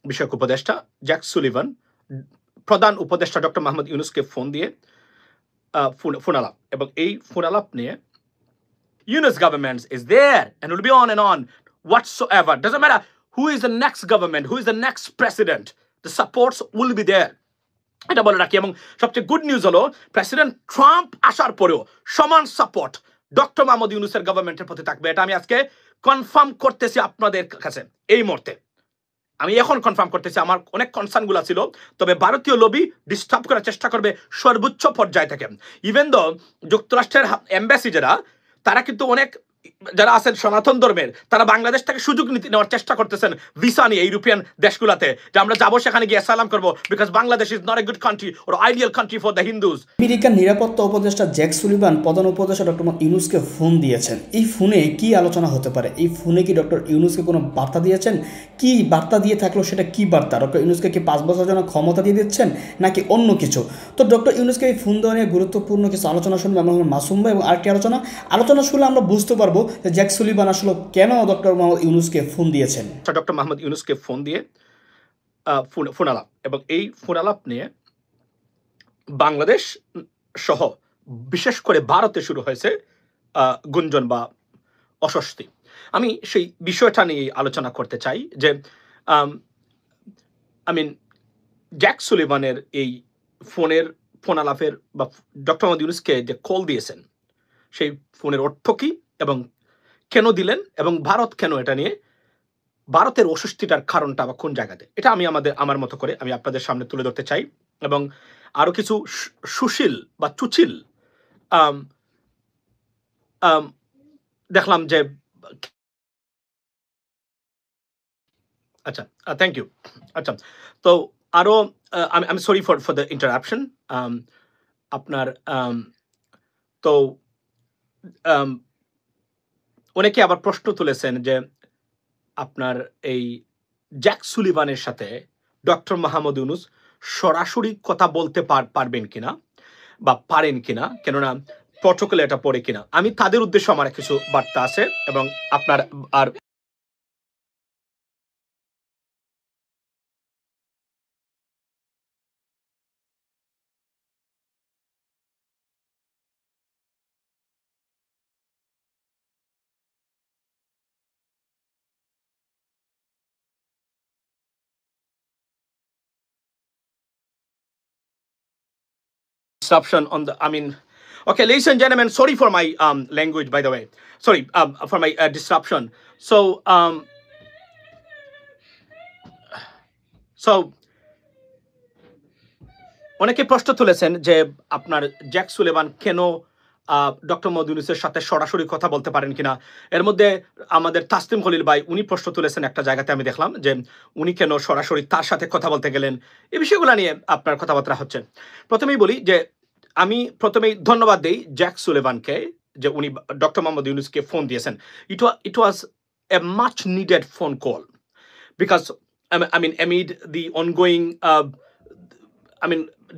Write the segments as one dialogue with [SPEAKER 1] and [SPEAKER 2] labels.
[SPEAKER 1] বিষয়ক উপদেষ্টা Jack Sullivan প্রধান উপদেষ্টা ডক্টর মোহাম্মদ ইউনুসকে ফোন দিয়ে ফোন আলাপ, এবং এই ফোন আলাপ নিয়ে Yunus government is there and will be on and on whatsoever. Doesn't matter who is the next government, who is the next president, the supports will be there. এটা বলে রাখি। এবং সবচেয়ে গুড নিউজ হলো president Trump আসার পরেও সমান support doctor Mohammad ইউনুসের গভর্নমেন্টের প্রতি থাকবে। এটা আমি আজকে কনফার্ম করতেছি আপনাদের কাছে এই মুহূর্তে। আমি এখন কনফার্ম করতেছি, আমার অনেক কনসার্নগুলো ছিল, তবে ভারতীয় লবি ডিস্টার্ব করার চেষ্টা করবে সর্বোচ্চ পর্যায় থেকে। ইভেন দো যুক্তরাষ্ট্রের এম্বাসি যারা, তারা কিন্তু অনেক যারা আছেন সনাতন ধর্মের, তারা বাংলাদেশ থেকে সুযোগ নেওয়ার চেষ্টা করতেছেন ভিসা নিয়ে ইউরোপিয়ান দেশগুলোতে, যে আমরা যাবো সেখানে গিয়ে সালাম করবো, because Bangladesh is not a good country or ideal country for the Hindus.
[SPEAKER 2] আমেরিকার নিরাপত্তা উপদেষ্টা জ্যাক সুলিভান প্রধান উপদেষ্টা ডক্টর ইউনুসকে ফোন দিয়েছেন। এই ফোনে কি আলোচনা হতে পারে? এই ফোনে কি ডক্টর ইউনুসকে কোনো বার্তা দিয়েছেন? কি বার্তা দিয়ে থাকলো সেটা কি বার্তা? ডক্টর ইউনুসকে কি 5 বছরের জন্য ক্ষমতা দিয়ে দিচ্ছেন নাকি অন্য কিছু? তো ডক্টর ইউনুসকে এই ফোন দেওয়া নিয়ে গুরুত্বপূর্ণ কিছু আলোচনা শুনবে আমরা মাসুম ভাই, এবং আরেকটি আলোচনা শুনলে আমরা বুঝতে পারবো যে জ্যাক সুলিভান আসলে কেন ডক্টর মোহাম্মদ ইউনুসকে ফোন দিয়েছেন।
[SPEAKER 1] ডক্টর মোহাম্মদ ইউনুসকে ফোন দিয়ে ফোন আলাপ, এবং এই ফোন আলাপ নিয়ে বাংলাদেশ সহ বিশেষ করে ভারতে শুরু হয়েছে গুঞ্জন বা অস্বস্তি। আমি সেই বিষয়টা নিয়ে আলোচনা করতে চাই যে জ্যাক সুলিভানের এই ফোন আলাপের বা ডক্টর মোহাম্মদ ইউনুসকে যে কল দিয়েছেন, সেই ফোনের অর্থ কি এবং কেন দিলেন, এবং ভারত কেন এটা নিয়ে, ভারতের অস্বস্তিটার কারণটা বা কোন জায়গাতে, এটা আমি আমার মতো করে আমি আপনাদের সামনে তুলে ধরতে চাই। এবং আরো কিছু সুশীল বা চুচিল দেখলাম যে, আচ্ছা থ্যাংক ইউ। আচ্ছা, তো আরো আমি সরি ফর দ্য ইন্টারাপশন। আপনার তো অনেকে আবার প্রশ্ন তুলেছেন যে আপনার এই জ্যাক সুলিভানের সাথে ডক্টর মোহাম্মদ ইউনুস সরাসরি কথা বলতে পারবেন কিনা বা পারেন কিনা, কেননা প্রটোকলে এটা পড়ে কিনা। আমি তাদের উদ্দেশ্যে আমার কিছু বার্তা আছে, এবং আপনার আর disruption on the, okay, ladies and gentlemen, sorry for my language, by the way. Sorry for my disruption. So অনেকে প্রশ্ন তুলেছেন যে আপনার জ্যাক সুলিভান কেন ডক্টর মোহাম্মদ ইউনুসের সাথে সরাসরি কথা বলতে পারেন কিনা। এর মধ্যে আমাদের তাসলিম খলিল ভাই উনি প্রশ্ন তুলেছেন একটা জায়গাতে, আমি দেখলাম যে উনি কেন সরাসরি তার সাথে কথা বলতে গেলেন। এই বিষয়গুলো নিয়ে আপনার কথাবার্তা হচ্ছে। প্রথমেই বলি যে আমি প্রথমেই ধন্যবাদ দেই জ্যাক সুলিভানকে যে উনি ডক্টর মোহাম্মদ ইউনুসকে ফোন দিয়েছেন। It was a much needed phone call, because amid the ongoing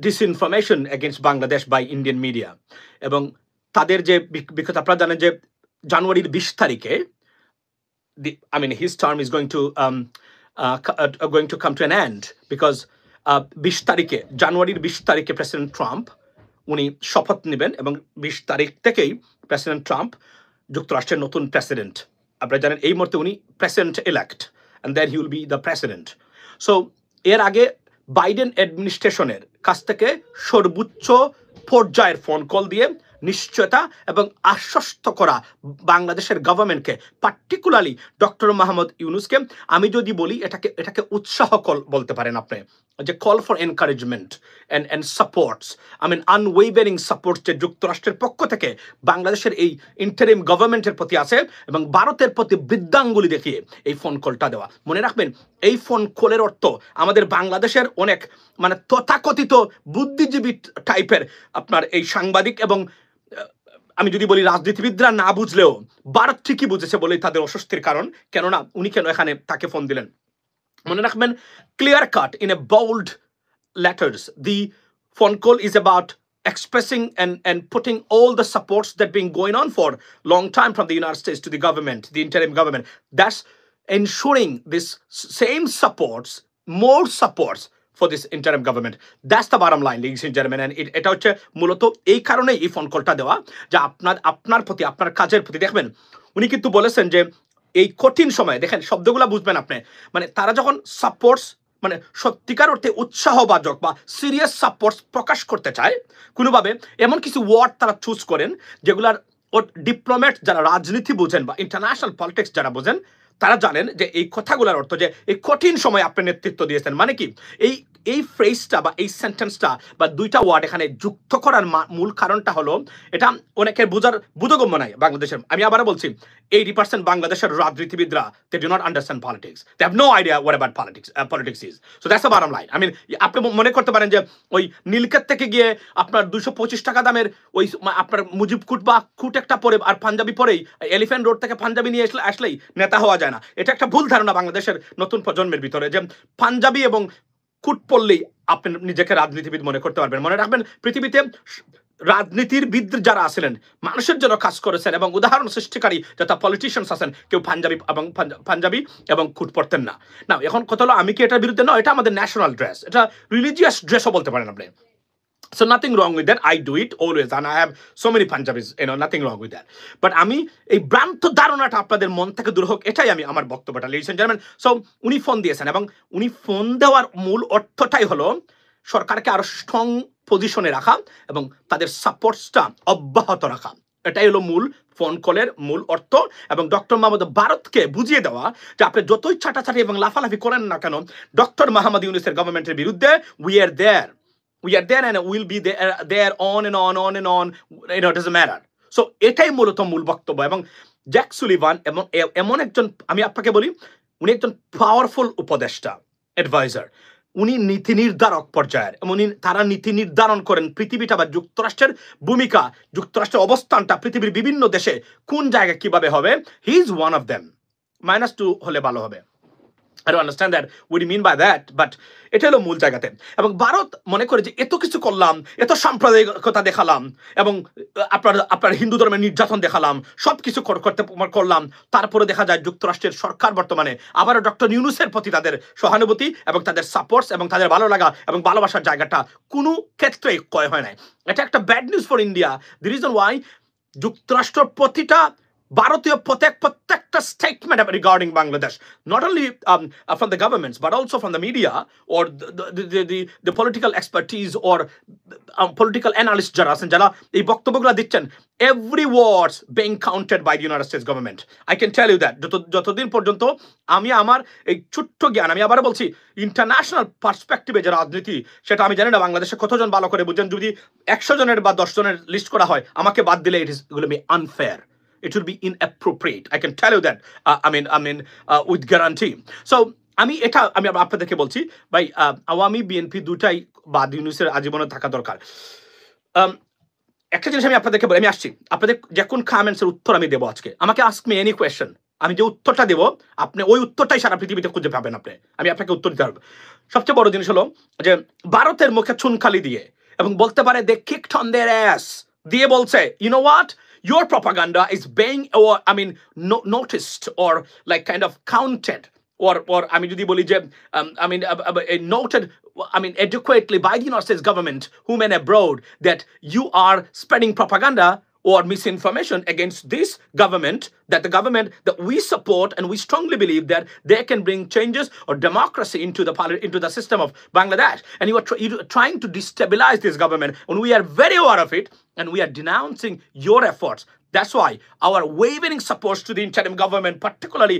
[SPEAKER 1] disinformation against Bangladesh by Indian media, এবং তাদের যে বিকজ আপনারা জানেন যে জানুয়ারির 20 তারিখে his term is going to come to an end, because 20 তারিখে জানুয়ারির 20 তারিখে প্রেসিডেন্ট ট্রাম্প উনি শপথ নেবেন, এবং 20 তারিখ থেকেই প্রেসিডেন্ট ট্রাম্প যুক্তরাষ্ট্রের নতুন প্রেসিডেন্ট। আপনারা জানেন এই মুহূর্তে উনি president elect, and then he will be the president. So এর আগে বাইডেন অ্যাডমিনিস্ট্রেশনের কাছ থেকে সর্বোচ্চ পর্যায়ের ফোন কল দিয়ে নিশ্চয়তা এবং আশ্বস্ত করা বাংলাদেশের গভর্নমেন্টকে, পার্টিকুলারলি ডক্টর মোহাম্মদ ইউনুসকে, আমি যদি বলি এটাকে উৎসাহ কল বলতে পারেন আপনি, যে call for encouragement and supports, unwavering support যে যুক্তরাষ্ট্রের পক্ষ থেকে বাংলাদেশের এই ইন্টারিম গভর্নমেন্টের প্রতি আছে, এবং ভারতের প্রতি বৃদ্ধাঙ্গুলি দেখিয়ে এই ফোন কলটা দেওয়া। মনে রাখবেন, এই ফোন কলের অর্থ আমাদের বাংলাদেশের অনেক তথাকথিত বুদ্ধিজীবী টাইপের আপনার এই সাংবাদিক, এবং আমি যদি বলি রাজনীতিবিদরা না বুঝলেও ভারত ঠিকই বুঝেছে বলেই তাদের অস্বস্তির কারণ, কেননা উনি কেন এখানে তাকে ফোন দিলেন। মনে রাখবেন, clear cut in a bold letters, the phone call is about expressing and putting all the supports that been going on for long time from the United States to the government, the interim government. That's ensuring this same supports more supports for this interim government. That's the bottom line, ladies and gentlemen. And এটা হচ্ছে মূলত এই কারণেই এই phone কলটা দেওয়া, যে আপনার প্রতি, আপনার কাজের প্রতি। দেখবেন উনি কিন্তু বলেছেন যে এই কঠিন সময়ে, দেখেন শব্দগুলা বুঝবেন আপনি, মানে তারা যখন সাপোর্টস, মানে সত্যিকার অর্থে উৎসাহবাচক বা সিরিয়াস সাপোর্টস প্রকাশ করতে চায় কোনোভাবে, এমন কিছু ওয়ার্ড তারা চুজ করেন যেগুলার ডিপ্লোম্যাট যারা রাজনীতি বোঝেন বা ইন্টারন্যাশনাল পলিটিক্স যারা বোঝেন তারা জানেন যে এই কথাগুলোর অর্থ যে এই কঠিন সময় আপনি নেতৃত্ব দিয়েছেন, মানে কি এই ফ্রেজটা বা এই সেন্টেন্সটা বা দুইটা ওয়ার্ড এখানে যুক্ত করার মূল কারণটা হলো, এটা অনেকের বোধগম্য নাই বাংলাদেশের। আমি আবারও বলছি, 80% বাংলাদেশের রাজনীতিবিদরা, they do not understand politics, they have no idea what about politics is. So that's the bottom line. I mean, আপনি মনে করতে পারেন যে ওই নীলক্ষেত থেকে গিয়ে আপনার 225 টাকা দামের ওই আপনার মুজিব কুট বা কুট একটা পরে আর পাঞ্জাবি পরেই এলিফ্যান্ট রোড থেকে পাঞ্জাবি নিয়ে আসলেই নেতা হওয়া যায় না। এটা একটা ভুল ধারণা বাংলাদেশের নতুন প্রজন্মের ভিতরে, যে পাঞ্জাবি এবং কুট পড়লেই আপনি নিজেকে রাজনীতিবিদ মনে করতে পারবেন। মনে রাখবেন, পৃথিবীতে রাজনীতিবিদ যারা আছিলেন, মানুষের জন্য কাজ করেছেন এবং উদাহরণ সৃষ্টিকারী যথা পলিটিশিয়ানস আছেন, কেউ পাঞ্জাবি এবং কুট পড়তেন না। না, এখন কথা হলো, আমি কি এটার বিরুদ্ধে? না, এটা আমাদের ন্যাশনাল ড্রেস, এটা রিলিজিয়াস ড্রেসও বলতে পারেন আপনি। So nothing wrong with that. I do it always, and I have so many Punjabis, nothing wrong with that. But আমি এই ভ্রান্ত ধারণাটা আপনাদের মন থেকে দূর হোক, এটাই আমি আমার বক্তব্যটা, ladies and gentlemen. So উনি ফোন দিয়েছেন এবং উনি ফোন দেওয়ার মূল অর্থটাই হলো সরকারকে আরো স্ট্রং পজিশনে রাখা এবং তাদের সাপোর্টসটা অব্যাহত রাখা। এটাই হলো মূল ফোন কলের মূল অর্থ। এবং ডক্টর মোহাম্মদ ভারতকে বুঝিয়ে দেওয়া যে আপনি যতই ছাটাছাটি এবং লাফালাফি করেন না কেন, ডক্টর মোহাম্মদ ইউনূসের গভর্নমেন্টের বিরুদ্ধে we are there and we'll be there on and on, it doesn't matter. So এটাই মূলত মূল বক্তব্য। এবং জ্যাক সুলিভান এমন একজন, আমি আপনাকে বলি, উনি একজন পাওয়ারফুল উপদেষ্টা, অ্যাডভাইজার। উনি নীতি নির্ধারক পর্যায়ের, এবং তারা নীতি নির্ধারণ করেন পৃথিবীটা বা যুক্তরাষ্ট্রের ভূমিকা, যুক্তরাষ্ট্রের অবস্থানটা পৃথিবীর বিভিন্ন দেশে কোন জায়গায় কিভাবে হবে। He is one of them. -2 হলে ভালো হবে। I don't understand that, what do you mean by that, but এটা হলো মূল জায়গাতে। এবং ভারত মনে করে যে এত কিছু করলাম, এত সাম্প্রদায়িকতা দেখালাম এবং আপনার হিন্দু ধর্মের নির্যাতন দেখালাম, সব কিছু করলাম, তারপরে দেখা যায় যুক্তরাষ্ট্রের সরকার বর্তমানে আবারও ডক্টর ইউনূসের প্রতি তাদের সহানুভূতি এবং তাদের সাপোর্টস এবং তাদের ভালো লাগা এবং ভালোবাসার জায়গাটা কোনো ক্ষেত্রেই ক্ষয় হয় নাই। এটা একটা bad news for India. The reason why যুক্তরাষ্ট্র প্রতিটা ভারতীয় প্রত্যেকটা statement regarding Bangladesh, not only from the governments but also from the media or the political expertise or political analysts যারা আছেন, যারা এই বক্তব্যগুলো দিচ্ছেন, every words being counted by the United States government. I can tell you that যতদিন পর্যন্ত আমি আমার এই ছোট্ট জ্ঞান, আমি আবার বলছি, ইন্টারন্যাশনাল পার্সপেক্টিভে যে রাজনীতি, সেটা আমি জানি না বাংলাদেশে কতজন ভালো করে বুঝেন। যদি 100 জনের বা 10 জনের লিস্ট করা হয়, আমাকে বাদ দিলে it will be unfair. It will be inappropriate. I can tell you that. With guarantee. So আমি আপনাদেরকে বলছি ভাই, আওয়ামী বিএনপি দুটাই বাদ ইউনূসের আজীবনে থাকা দরকার। একটা জিনিস আমি আপনাদেরকে বলি, আমি আসছি, আপনাদের যে কোন কমেন্টসের উত্তর আমি দেবো আজকে, আমাকে আস্ক মি এনি কোয়েশ্চেন, আমি যে উত্তরটা দেবো আপনি ওই উত্তরটাই সারা পৃথিবীতে খুঁজে পাবেন। আমি আপনাকে উত্তর দিতে পারবো। সবচেয়ে বড় জিনিস হলো যে ভারতের মুখে চুনখালি দিয়ে এবং বলতে পারে they kicked on their ass দিয়ে বলছে, you know what, your propaganda is being noticed or like kind of counted or আমি যদি বলি যে noted adequately by the United States government, whom and abroad, that you are spreading propaganda or misinformation against this government, that the government that we support and we strongly believe that they can bring changes or democracy into the system of Bangladesh, and you are trying to destabilize this government, and we are very aware of it, and we are denouncing your efforts. That's why our wavering support to the interim government, particularly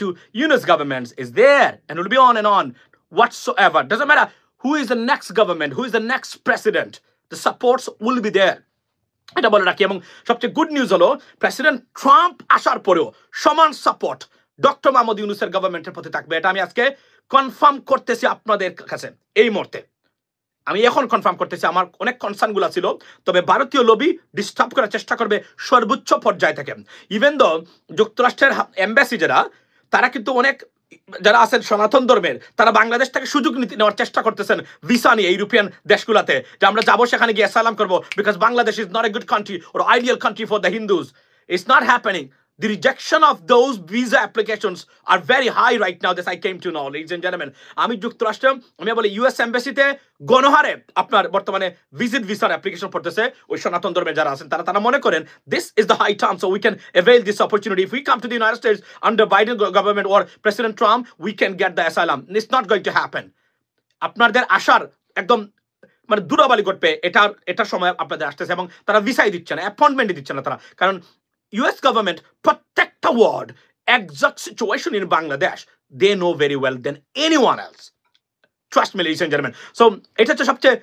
[SPEAKER 1] to Yunus governments, is there, and will be on and on whatsoever. Doesn't matter who is the next government, who is the next president, the supports will be there. এটা বলে রাখি। এবং সবচেয়ে good news হলো president Trump আসার পরেও সমান support doctor Mohammad ইউনূসের গভর্নমেন্টের প্রতি থাকবে। এটা আমি আজকে কনফার্ম করতেছি আপনাদের কাছে এই মুহূর্তে। আমি এখন কনফার্ম করতেছি, আমার অনেক কনসার্নগুলো ছিল, তবে ভারতীয় লবি ডিস্টার্ব করার চেষ্টা করবে সর্বোচ্চ পর্যায় থেকে। ইভেন দো যুক্তরাষ্ট্রের এম্বাসি তারা কিন্তু অনেক যারা আছেন সনাতন ধর্মের, তারা বাংলাদেশ থেকে সুযোগ নেওয়ার চেষ্টা করতেছেন ভিসা নিয়ে ইউরোপিয়ান দেশগুলোতে, যে আমরা যাবো সেখানে গিয়ে অ্যাসাইলাম করবো, because Bangladesh is not a good country or ideal country for the Hindus. It's not happening. the rejection of those visa applications are very high right now, this I came to know, ladies and gentlemen. আমি যুক্তরাষ্ট্রে আমি বলি US এমবাসিতে গণহারে আপনার বর্তমানে visit ভিসার application পড়তেছে ওই সনাতন ধর্মের যারা আছেন তারা মনে করেন this is the high time, so we can avail this opportunity. If we come to the United States under Biden government or President Trump, we can get the asylum. It's not going to happen. আপনাদের আশার একদম মানে দূরাবালি ঘটবে, এটার সময় আপনাদের আসতেছে এবং তারা ভিসাই দিচ্ছে না, অ্যাপয়েন্টমেন্টই দিচ্ছে না তারা, কারণ US government protect the world exact situation in Bangladesh they know very well than anyone else. Trust me, ladies and gentlemen. So এটা হচ্ছে সবচেয়ে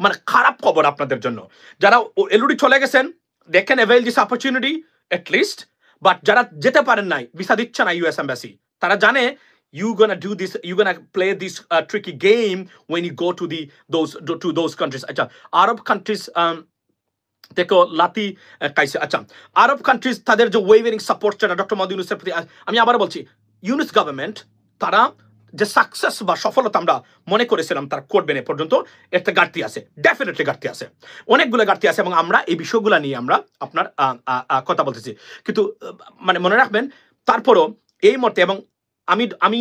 [SPEAKER 1] মানে খারাপ খবর আপনাদের জন্য। যারা এলুডি চলে গেছেন they can avail this opportunity at least, but যারা যেতে পারেন নাই, ভিসা দিচ্ছে না US embassy, তারা জানে you gonna do this, you gonna play this tricky game when you go to those countries. আচ্ছা, আরব countries দেখো লাতি কাইছে। আচ্ছা, আরব কান্ট্রিজ তাদের যে ওয়েভারিং সাপোর্ট ডক্টর মোহাম্মদ ইউনূসের প্রতি, আমি আবার বলছি ইউনূস গভর্নমেন্ট তারা যে সাকসেস বা সফলতা আমরা মনে করেছিলাম তারা করবেন এ পর্যন্ত, একটা ঘাটতি আছে, ডেফিনেটলি ঘাটতি আছে, অনেকগুলো ঘাটতি আছে এবং আমরা এই বিষয়গুলো নিয়ে আমরা আপনার কথা বলতেছি। কিন্তু মানে মনে রাখবেন তারপরও এই মুহূর্তে, এবং আমি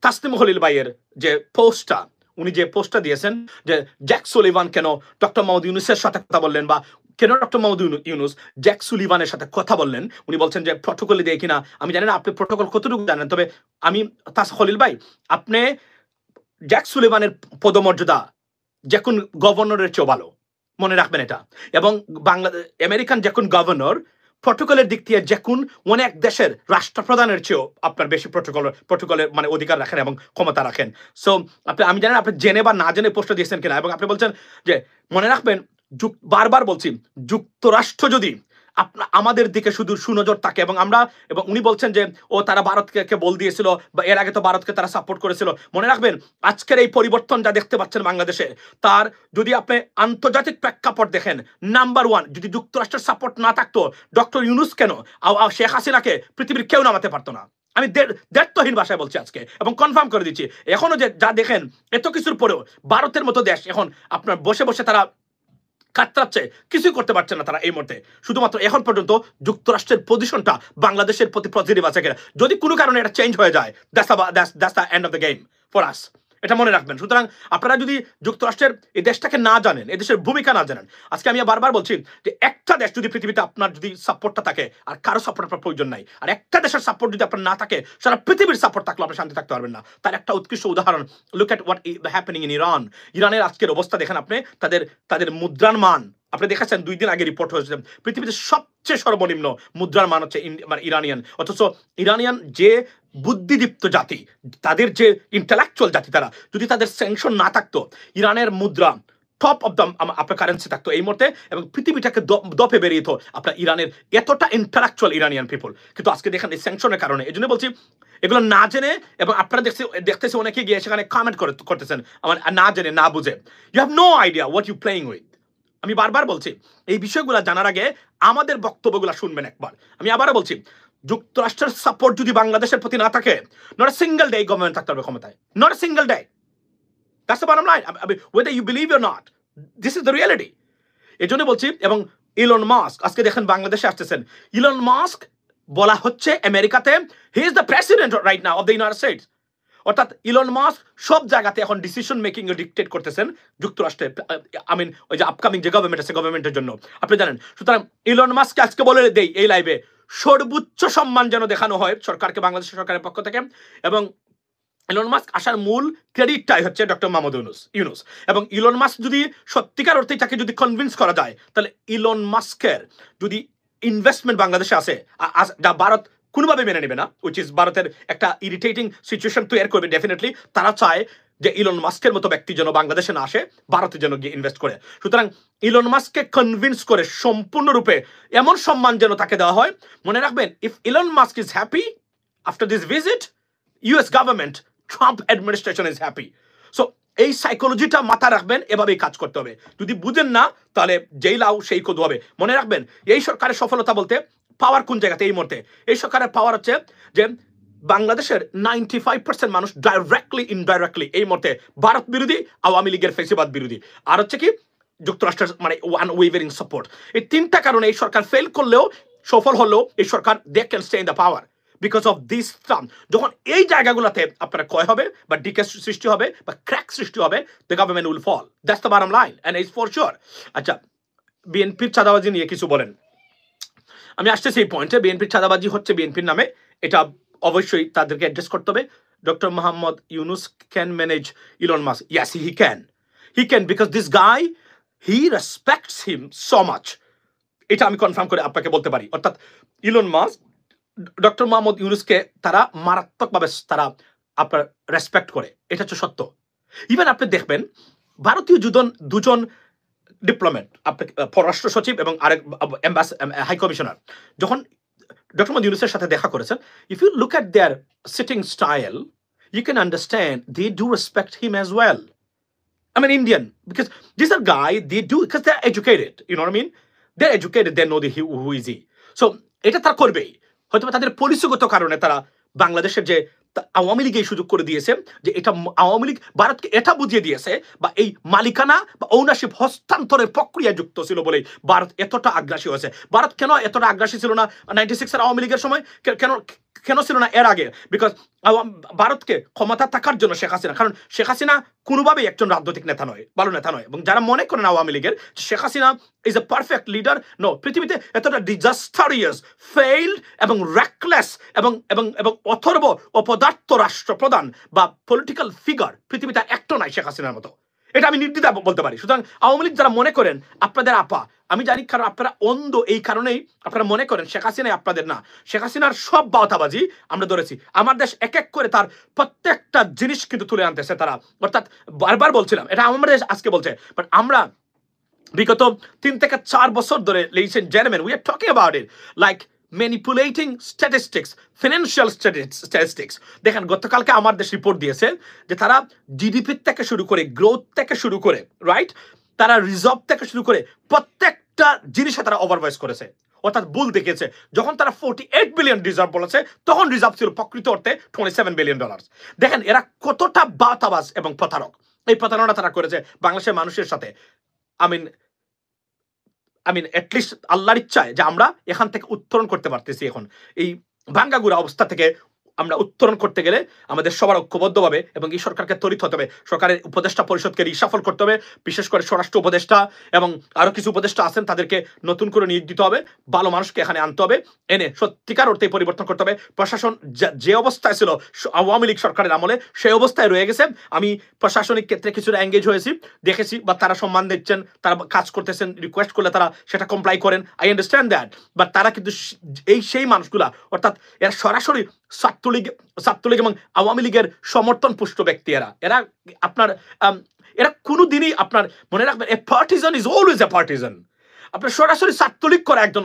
[SPEAKER 1] তাসনিম খলিল ভাইয়ের যে পোস্টটা উনি যে পোস্টটা দিয়েছেন যে জ্যাক সুলিভান কেন ডক্টর মোহাম্মদ ইউনূসের সাথে কথা বললেন, বা কেন ডক্টর মোহাম্মদ ইউনূস জ্যাক সুলিভানের সাথে কথা বললেন, উনি বলছেন যে প্রটোকলে দিয়ে কিনা আমি জানি না আপনি প্রটোকল কতটুকু জানেন, তবে আমি খলিল ভাই আপনি জ্যাক সুলিভানের পদমর্যাদা যে কোন গভর্নরের চেয়েও ভালো, মনে রাখবেন এটা। এবং বাংলাদেশ আমেরিকান যে কোন গভর্নর প্রটোকলের দিক দিয়ে যে কোন অনেক দেশের রাষ্ট্রপ্রধানের চেয়েও আপনার বেশি প্রটোকলের মানে অধিকার রাখেন এবং ক্ষমতা রাখেন। সো আমি জানেন আপনি জেনে বা না জেনে পোস্ট দিয়েছেন কিনা, এবং আপনি বলছেন যে মনে রাখবেন বারবার বলছি যুক্তরাষ্ট্র যদি আমাদের দিকে শুধু সুনজর থাকে, এবং উনি বলছেন যে ও তারা ভারতকে বল দিয়েছিল বা এর আগে তো ভারতকে তারা সাপোর্ট করেছিল, মনে রাখবেন আজকের এই পরিবর্তন যা দেখতে পাচ্ছেন বাংলাদেশে, তার যদি আপনি আন্তর্জাতিক প্রেক্ষাপট দেখেন, নাম্বার ওয়ান যদি যুক্তরাষ্ট্রের সাপোর্ট না থাকতো ডক্টর ইউনূস কেন শেখ হাসিনাকে পৃথিবীর কেউ নামাতে পারতো না। আমি দ্ব্যর্থহীন ভাষায় বলছি আজকে এবং কনফার্ম করে দিচ্ছি, এখনো যে যা দেখেন এত কিছুর পরেও ভারতের মতো দেশ এখন আপনার বসে বসে তারা কাটরাচ্ছে, কিছুই করতে পারছে না তারা এই মুহূর্তে, শুধুমাত্র এখন পর্যন্ত যুক্তরাষ্ট্রের পজিশনটা বাংলাদেশের প্রতি পজিটিভ আছে কিনা, যদি কোনো কারণে এটা চেঞ্জ হয়ে যায় that's the end of the game for us, এটা মনে রাখবেন। সুতরাং আপনারা যদি যুক্তরাষ্ট্রের এই দেশটাকে না জানেন, এই দেশের ভূমিকা না জানেন, আজকে আমি বারবার বলছি যে একটা দেশ যদি পৃথিবীতে আপনার যদি সাপোর্টটা থাকে, আর কারো সাপোর্ট আপনার প্রয়োজন নাই, আর একটা দেশের সাপোর্ট যদি আপনার না থাকে, সারা পৃথিবীর সাপোর্ট থাকলে আপনি শান্তি থাকতে পারবেন না। তার একটা উৎকৃষ্ট উদাহরণ, look at what happening in Iran. ইরানের আজকের অবস্থা দেখেন আপনি, তাদের মুদ্রার মান আপনি দেখেছেন, 2 দিন আগে রিপোর্ট হয়েছে পৃথিবীতে সবচেয়ে সর্বনিম্ন মুদ্রার মান হচ্ছে ইরানিয়ান, অথচ ইরানিয়ান যে বুদ্ধিদীপ্ত জাতি, তাদের যে ইন্টেলেকচুয়াল জাতি, তারা যদি তাদের স্যাংশন না থাকতো, ইরানের মুদ্রা টপ অফ দ্য আপনার কারেন্সি থাকতো এই মুহূর্তে, এবং পৃথিবীটাকে দপে বেরিয়ে তো আপনার ইরানের এতটা ইন্টেলেকচুয়াল ইরানিয়ান পিপল। কিন্তু আজকে দেখেন এই স্যাংশনের কারণে, এই জন্য বলছি এগুলো না জেনে, এবং আপনারা দেখতেছি অনেকে গিয়ে সেখানে কমেন্ট করতেছেন আমার না জেনে না বুঝে, you have no idea what you playing with. আমি বারবার বলছি এই বিষয়গুলো জানার আগে আমাদের বক্তব্যগুলো শুনবেন একবার। আমি আবারও বলছি যুক্তরাষ্ট্রের সাপোর্ট যদি বাংলাদেশের প্রতি না থাকে, not a single day government থাকতে হবে ক্ষমতায়, not a single day. That's the bottom line, whether you believe or not, this is the reality. এই জন্য বলছি, এবং ইলন মাস্ক আজকে দেখেন বাংলাদেশে আসতেছেন, ইলন মাস্ক বলা হচ্ছে আমেরিকাতে হি is the president right now of the United states, অর্থাৎ ইলন মাস্ক সব জায়গাতে এখন ডিসিশন মেকিং এ ডিক্টেট করতেছেন যুক্তরাষ্ট্রে, ওই যে আপকামিং যে গভর্নমেন্ট আছে গভর্নমেন্টের জন্য, আপনি জানেন। সুতরাং ইলন মাস্ককে আজকে বলে দেই এই লাইভে, সর্বোচ্চ সম্মান যেন দেখানো হয় সরকারকে, বাংলাদেশ সরকারের পক্ষ থেকে, এবং ইলন মাস্ক আসার মূল ক্রেডিটটাই হচ্ছে ডক্টর মোহাম্মদ ইউনূস। এবং ইলন মাস্ক যদি সত্যিকার অর্থে তাকে যদি কনভিন্স করা যায়, তাহলে ইলন মাস্কের যদি ইনভেস্টমেন্ট বাংলাদেশে আসে, যা ভারত কোনোভাবে মেনে নেবে না, উইচ ইজ ভারতের একটা ইরিটেটিং সিচুয়েশন তৈরি করবে ডেফিনেটলি। তারা চায় যে ইলন মাস্কের মতো ব্যক্তি যেন বাংলাদেশে না আসে, ভারতে যেন গিয়ে ইনভেস্ট করে। সুতরাং ইলন মাস্ককে কনভিন্স করে সম্পূর্ণরূপে এমন সম্মান যেন তাকে দেওয়া হয়। মনে রাখবেন, if Elon Musk is happy after this visit, US government, Trump administration is happy. So এই সাইকোলজিটা মাথায় রাখবেন, এভাবেই কাজ করতে হবে। যদি বুঝেন না তাহলে যেই লাউ সেই কদু হবে। মনে রাখবেন এই সরকারের সফলতা বলতে পাওয়ার কোন জায়গাতে, এই মুহূর্তে এই সরকারের পাওয়ার হচ্ছে যে বাংলাদেশের 95% মানুষ ডাইরেক্টলি ইনডাইরেক্টলি এই মুহূর্তে ভারত বিরোধী, আওয়ামী লীগের ফেসিবাদ বিরোধী, আর হচ্ছে কি যুক্তরাষ্ট্রের মানে আনওয়েভারিং সাপোর্ট। এই তিনটা কারণে এই সরকার ফেল করলেও সফল হলেও এই সরকার they can stay in the power because of this Trump. যখন এই জায়গাগুলোতে আপনার ক্ষয় হবে বা ডিকে সৃষ্টি হবে বা ক্র্যাক সৃষ্টি হবে, the government will fall. That's the bottom line and it's for sure. আচ্ছা, বিএনপির চাঁদাবাজি নিয়ে কিছু বলেন। আমি আসতেছি এই পয়েন্টে। বিএনপির চাঁদাবাজি হচ্ছে বিএনপির নামে, এটা অবশ্যই তাদেরকে অ্যাড্রেস করতে হবে। Doctor Mohammad Yunus can manage Elon Musk. Yes, he can, because this guy, he respects him so much. এটা আমি কনফার্ম করে আপনাকে বলতে পারি। অর্থাৎ ইলন মাস্ক ডক্টর মোহাম্মদ ইউনুসকে তারা মারাত্মকভাবে তারা আপনার রেসপেক্ট করে, এটা হচ্ছে সত্য। ইভেন আপনি দেখবেন ভারতীয় দুজন ডিপ্লোম্যাট, আপনি পররাষ্ট্র সচিব এবং আরেক হাই কমিশনার, যখন ডক্টর মোহাম্মদ ইউনুসের সাথে দেখা করেছেন, if you look at their sitting style, you can understand they do respect him as well. I mean, Indian, because these are guy, they do, because they're educated, you know what I mean? They're educated, they know who is he. So এটা তারা করবেই। হয়তো তাদের পলিসিগত কারণে তারা বাংলাদেশের যে আওয়ামী লীগ এই সুযোগ করে দিয়েছে, যে এটা আওয়ামী লীগ ভারতকে এটা বুঝিয়ে দিয়েছে, বা এই মালিকানা বা ঔনারশিপ হস্তান্তরের প্রক্রিয়া যুক্ত ছিল বলে ভারত এতটা আগ্রাসী হয়েছে। ভারত কেন এতটা আগ্রাসী ছিল না 96 এর আওয়ামী লীগের সময়, কেন ছিল না এর আগে? বিকজ ভারতকে ক্ষমতা থাকার জন্য শেখ হাসিনা, কারণ শেখ হাসিনা কোনোভাবেই একজন রাজনৈতিক নেতা নয়, ভালো নেতা নয়। এবং যারা মনে করেন আওয়ামী লীগের Sheikh Hasina is a perfect leader, no, পৃথিবীতে এতটা ডিজাস্টারিয়াস, ফেইল্ড এবং র্যাকলেস এবং এবং এবং অথর্ব অপদার্থ রাষ্ট্রপ্রধান বা পলিটিক্যাল ফিগার পৃথিবীতে একটা নাই শেখ হাসিনার মতো। এটা আমি নির্দ্বিধায় বলতে পারি। সুতরাং আওয়ামী লীগ যারা মনে করেন আপনাদের আপা, আমি জানি, কারণ আপনারা অন্ধ, এই কারণেই আপনারা মনে করেন শেখ হাসিনাই আপনাদের না। শেখ হাসিনার সব বাউতাবাজি আমরা ধরেছি। আমার দেশ এক এক করে তার প্রত্যেকটা জিনিস কিন্তু তুলে আনতেছে তারা। অর্থাৎ বারবার বলছিলাম, এটা আমার দেশ আজকে বলছে, বাট আমরা বিগত 3 থেকে 4 বছর ধরে, ladies and gentlemen, we are talking about it, like manipulating statistics, financial statistics. দেখেন, গতকালকে আমার দেশ রিপোর্ট দিয়েছে যে তারা জিডিপি থেকে শুরু করে, গ্রোথ থেকে শুরু করে, রাইট, তারা রিজার্ভ থেকে শুরু করে প্রত্যেকটা জিনিসে তারা ওভারভয়েস করেছে, অর্থাৎ ভুল দেখিয়েছে। যখন তারা 48 বিলিয়ন রিজার্ভ বলেছে, তখন রিজার্ভ ছিল প্রকৃত অর্থে $27 বিলিয়ন। দেখেন এরা কতটা বাতাবাজ এবং প্রতারক। এই প্রতারণা তারা করেছে বাংলাদেশের মানুষের সাথে। I mean, at least আল্লাহর ইচ্ছায় যে আমরা এখান থেকে উত্তরণ করতে পারতেছি। এখন এই ভাঙ্গাগুড়া অবস্থা থেকে আমরা উত্তরণ করতে গেলে আমাদের সবার ঐক্যবদ্ধভাবে এবং এই সরকারকে তরিত হতে হবে। সরকারের উপদেষ্টা পরিষদকে রিশাফল করতে হবে, বিশেষ করে স্বরাষ্ট্র উপদেষ্টা এবং আরো কিছু উপদেষ্টা আছেন, তাদেরকে নতুন করে নিয়োগ দিতে হবে, ভালো মানুষকে এখানে আনতে হবে, এনে সত্যিকার অর্থে পরিবর্তন করতে হবে। প্রশাসন যে অবস্থায় ছিল আওয়ামী লীগ সরকারের আমলে, সেই অবস্থায় রয়ে গেছে। আমি প্রশাসনিক ক্ষেত্রে কিছুটা এঙ্গেজ হয়েছি, দেখেছি, বা তারা সম্মান দিচ্ছেন, তারা কাজ করতেছেন, রিকোয়েস্ট করলে তারা সেটা কমপ্লাই করেন, আই আন্ডারস্ট্যান্ড দ্যাট। বাট তারা কিন্তু সেই মানুষগুলা, অর্থাৎ এরা সরাসরি ছাত্রলীগ এবং আওয়ামী লীগের সমর্থন পুষ্ট ব্যক্তি। এরা আপনার এরা কোনোদিনই, আপনার মনে রাখবেন, a partisan is always a partisan. আপনার সরাসরি ছাত্রলীগ করা একজন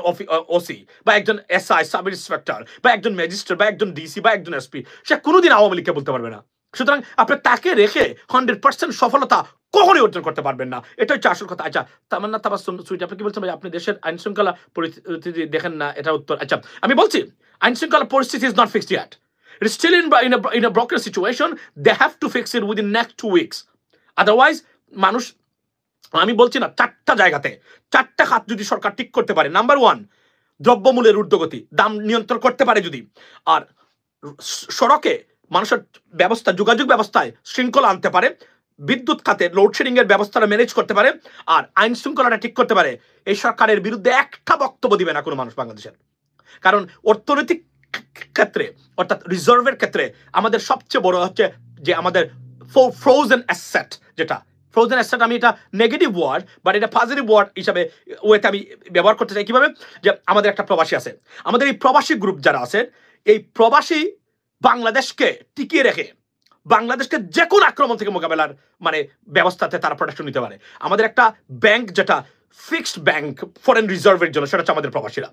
[SPEAKER 1] ওসি বা একজন এসআই, সাব ইন্সপেক্টর বা একজন ম্যাজিস্ট্রেট বা একজন ডিসি বা একজন এসপি, সে কোনোদিন আওয়ামী লীগকে বলতে পারবে না। সুতরাং আপনি তাকে রেখে 100% সফলতা কখনোই অর্জন করতে পারবেন না। এটা হচ্ছে আসল কথা। আচ্ছা, তামান্না তাবাসসুম সুইটি, আপনি কি বলছেন ভাই আপনি দেশের আইন শৃঙ্খলা পরিস্থিতি দেখেন না? এটা উত্তর। আচ্ছা, আমি বলছি আইন শৃঙ্খলা পরিস্থিতি is not fixed yet. It is still in a broken situation. They have to fix it within next 2 weeks. Otherwise, মানুষ, আমি বলছি না, 4টা জায়গাতে 4টা খাত যদি সরকার ঠিক করতে পারে, নাম্বার 1, দ্রব্যমূল্যের ঊর্ধ্বগতি, দাম নিয়ন্ত্রণ করতে পারে যদি, আর সড়কে মানুষের ব্যবস্থা, যোগাযোগ ব্যবস্থায় শৃঙ্খলা আনতে পারে, বিদ্যুৎ খাতে লোডশেডিং এর ব্যবস্থাটা ম্যানেজ করতে পারে, আর আইন শৃঙ্খলাটা ঠিক করতে পারে, এই সরকারের বিরুদ্ধে একটা বক্তব্য দিবে না কোনো মানুষ বাংলাদেশের। কারণ অর্থনৈতিক ক্ষেত্রে, অর্থাৎ রিজার্ভের ক্ষেত্রে আমাদের সবচেয়ে বড় হচ্ছে যে আমাদের ফ্রোজেন অ্যাসেট, যেটা ফ্রোজেন অ্যাসেট, আমি এটা নেগেটিভ ওয়ার্ড বাট এটা পজিটিভ ওয়ার্ড হিসাবে ওয়েতে আমি ব্যবহার করতে চাই। কিভাবে? যে আমাদের একটা প্রবাসী আছে, আমাদের এই প্রবাসী গ্রুপ যারা আছে, এই প্রবাসী বাংলাদেশকে টিকিয়ে রেখে বাংলাদেশকে যে কোনো আক্রমণ থেকে মোকাবেলার মানে ব্যবস্থাতে তারা প্রোটেকশন নিতে পারে। আমাদের একটা ব্যাংক, যেটা ফিক্সড ব্যাংক ফরেন রিজার্ভের জন্য, সেটা হচ্ছে আমাদের প্রবাসীরা।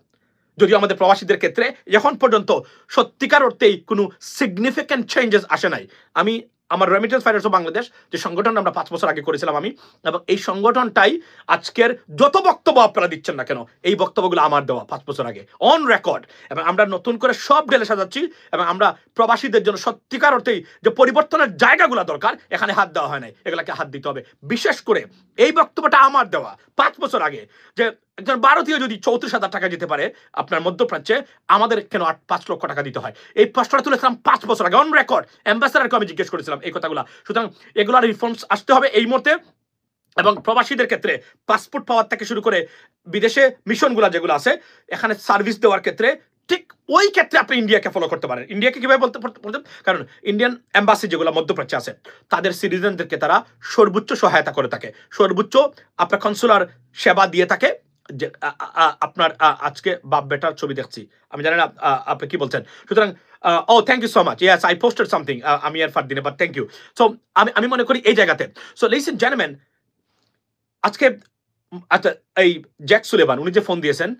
[SPEAKER 1] যদিও আমাদের প্রবাসীদের ক্ষেত্রে এখন পর্যন্ত সত্যিকার অর্থেই কোনো সিগনিফিক্যান্ট চেঞ্জেস আসে নাই। আমি আমার রেমিটেন্স ফাইন্যান্স অফ বাংলাদেশ যে সংগঠন আমরা 5 বছর আগে করেছিলাম আমি, এবং এই সংগঠনটাই আজকের যত বক্তব্য আপনারা দিচ্ছেন না কেন, এই বক্তব্যগুলো আমার দেওয়া 5 বছর আগে অন রেকর্ড। এবং আমরা নতুন করে সব ঢেলে সাজাচ্ছি, এবং আমরা প্রবাসীদের জন্য সত্যিকার অর্থেই যে পরিবর্তনের জায়গাগুলো দরকার, এখানে হাত দেওয়া হয় নাই, এগুলাকে হাত দিতে হবে। বিশেষ করে এই বক্তব্যটা আমার দেওয়া 5 বছর আগে, যে একজন ভারতীয় যদি 34,000 টাকা দিতে পারে আপনার মধ্যপ্রাচ্যে, আমাদের কেন 5 লক্ষ টাকা দিতে হয়? এই প্রশ্নটা তুলেছিলাম 5 বছর আগে অন রেকর্ড, অ্যাম্বাসেডরকে আমি জিজ্ঞেস করেছিলাম এই কথাগুলো। সুতরাং এগুলার রিফর্মস আসতে হবে এই মুহূর্তে। এবং প্রবাসীদের ক্ষেত্রে পাসপোর্ট পাওয়ার থেকে শুরু করে বিদেশে মিশনগুলো যেগুলো আছে এখানে সার্ভিস দেওয়ার ক্ষেত্রে, ঠিক ওই ক্ষেত্রে আপনি ইন্ডিয়াকে ফলো করতে পারেন। ইন্ডিয়াকে কিভাবে বলতে পারতেন? কারণ ইন্ডিয়ান এম্বাসি যেগুলো মধ্যপ্রাচ্যে আছে তাদের সিটিজেনদেরকে তারা সর্বোচ্চ সহায়তা করে থাকে, সর্বোচ্চ আপনার কনসুলার সেবা দিয়ে থাকে। যে আপনার আজকে বাপ বেটার ছবি দেখছি, আমি জানি না আপনি কি বলছেন। সুতরাং ও thank you so much, yes I posted something আমি আর ফারদিনে, বাট থ্যাংক ইউ। সো আমি মনে করি এই জায়গাতে, সো লিসেন জেন্টলম্যান, আজকে আচ্ছা এই জ্যাক সুলিভান উনি যে ফোন দিয়েছেন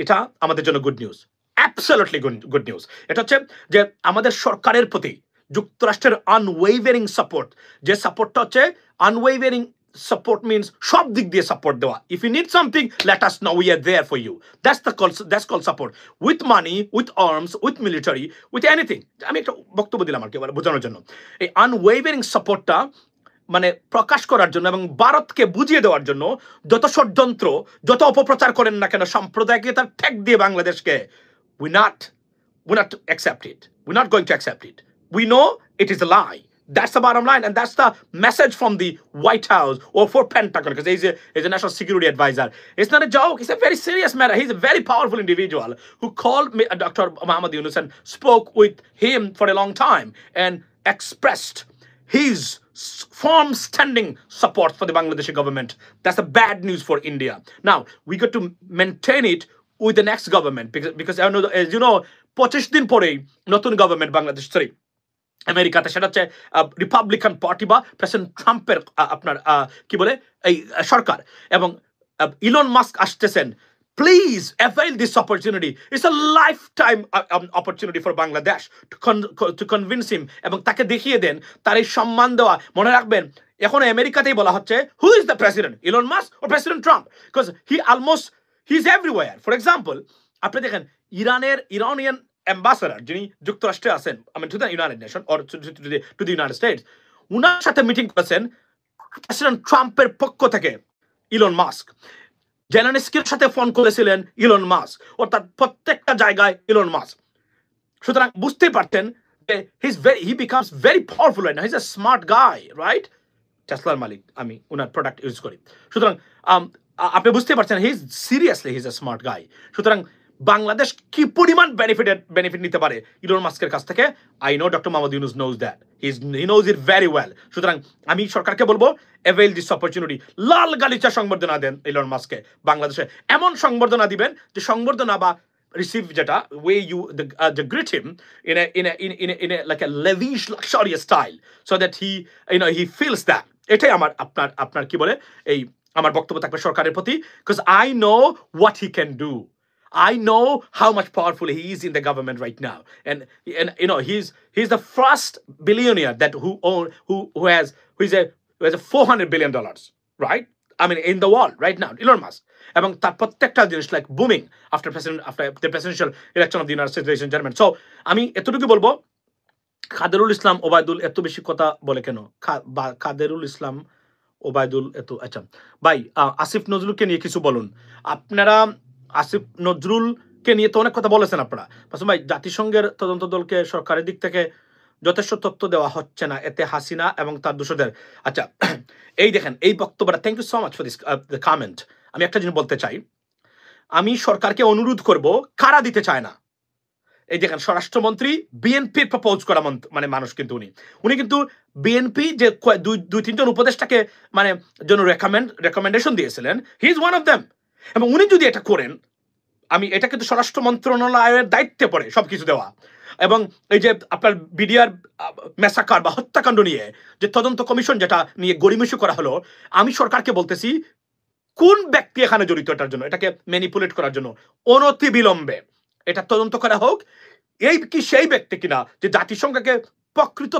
[SPEAKER 1] এটা আমাদের জন্য good news, absolutely good news. এটা হচ্ছে যে আমাদের সরকারের প্রতি যুক্তরাষ্ট্রের আনওয়েভারিং সাপোর্ট, যে সাপোর্টটা হচ্ছে আনওয়েভারিং সাপোর্ট মিনস সব দিক দিয়ে সাপোর্ট দেওয়া। If you need something let us know, we are there for you. That's call support, with money, with arms, with military, with anything. আমি একটা বক্তব্য দিলাম আর কি বোঝানোর জন্য। এই আনওয়েভারিং সাপোর্টটা মানে প্রকাশ করার জন্য এবং ভারতকে বুঝিয়ে দেওয়ার জন্য যত ষড়যন্ত্র, যত অপপ্রচার করেন না কেন সাম্প্রদায়িকতার ঠেক দিয়ে বাংলাদেশকে, we not accept it, we're not going to accept it. We know it is a lie. That's the bottom line, and that's the message from the White House or for Pentagon, because he's a national security advisor. It's not a joke, it's a very serious matter. He's a very powerful individual who called me, Dr. Muhammad Yunus, and spoke with him for a long time and expressed his firm standing support for the Bangladeshi government. That's a bad news for India. Now we got to maintain it with the next government, because I know, as you know, 25 দিন পরেই নতুন government Bangladesh, sorry আমেরিকাতে, সেটা হচ্ছে Republican party বা president ট্রাম্পের আপনার কি বলে এই সরকার, এবং ইলন মাস্ক আসতেছেন। Please avail this opportunity. It's a lifetime opportunity for Bangladesh to convince him, এবং তাকে দেখিয়ে দেন তার এই সম্মান দেওয়া। মনে রাখবেন এখন আমেরিকাতেই বলা হচ্ছে who is the president, Elon Musk or President Trump, because he's everywhere. For example, আপনি দেখেন ইরানিয়ান অ্যাম্বাসেডর যিনি যুক্তরাষ্ট্রে আছেন, to the United nation or to the United states, উনার সাথে মিটিং করেছেন প্রেসিডেন্ট ট্রাম্পের পক্ষ থেকে ইলন মাস্ক। জেলেনস্কির সাথে ফোন করেছিলেন ইলন মাস্ক, অর্থাৎ প্রত্যেকটা জায়গায় ইলন মাস্ক। সুতরাং বুঝতেই পারতেন যে he becomes very powerful right now. He's a smart guy, right? টেসলার মালিক, আমি ওনার প্রোডাক্ট ইউজ করি। সুতরাং আপনি বুঝতে পারছেন he's a smart guy. সুতরাং বাংলাদেশ কি পরিমাণ বেনিফিট নিতে পারে ইলন মাস্কের কাছ থেকে, I know doctor Mohammad Yunus nose that, he knows it very well. সুতরাং আমি সরকারকে বলবো অ্যাভেল দিস অপরচুনিটি, লাল গালিচা সংবর্ধনা দেন ইলন মাস্ককে। বাংলাদেশে এমন সংবর্ধনা দিবেন যে সংবর্ধনা বা রিসিভ যেটা way you greet him in a like a lavish luxurious style, so that he feels that. এটাই আমার আপনার কি বলে এই আমার বক্তব্য থাকবে সরকারের প্রতি, because I know what he can do. I know how much powerful he is in the government right now, and he's the first billionaire that who has a $400 billion, right? I mean, in the world right now, Elon Musk. এবং তার প্রত্যেকটা জিনিস like booming after the presidential election of the United States, ladies and gentlemen. So আমি এতটুকু বলবো, কাদেরুল ইসলাম ওবায়দুল এত বেশি কথা বলে কেন? কাদেরুল ইসলাম ওবায়দুল এত, আচ্ছা ভাই আসিফ নজরুলকে নিয়ে কিছু বলুন। আপনারা আসিফ নজরুলকে নিয়ে তো অনেক কথা বলেছেন আপনারা, ভাই জাতিসংঘের তদন্ত দলকে সরকারের দিক থেকে যথেষ্ট তথ্য দেওয়া হচ্ছে না, এতে হাসিনা এবং তার দোষদের। আচ্ছা এই দেখেন এই বক্তব্যটা, thank you so much for this comment. আমি একটা জিনিস বলতে চাই, আমি সরকারকে অনুরোধ করব, কারা দিতে চায় না। এই দেখেন স্বরাষ্ট্রমন্ত্রী বিএনপির প্রপোজ করা মানে মানুষ, কিন্তু উনি কিন্তু বিএনপি যে দুই তিনজন উপদেষ্টাকে মানে জন্য রেকমেন্ডেশন দিয়েছিলেন, he is one of them. এবং উনি যদি এটা করেন, আমি এটা কিন্তু স্বরাষ্ট্র মন্ত্রণালয়ের দায়িত্বে পড়ে সবকিছু দেওয়া, এবং এই যে আপনার বিডিআর মেসাকার বা হত্যাকাণ্ড নিয়ে যে তদন্ত কমিশন যেটা নিয়ে গড়িমসি করা হলো, আমি সরকারকে বলতেছি কোন ব্যক্তি এখানে জড়িত এটার জন্য, এটাকে ম্যানিপুলেট করার জন্য, অনতি বিলম্বে এটা তদন্ত করা হোক। এই কি সেই ব্যক্তি কিনা যে জাতিসংঘকে প্রকৃত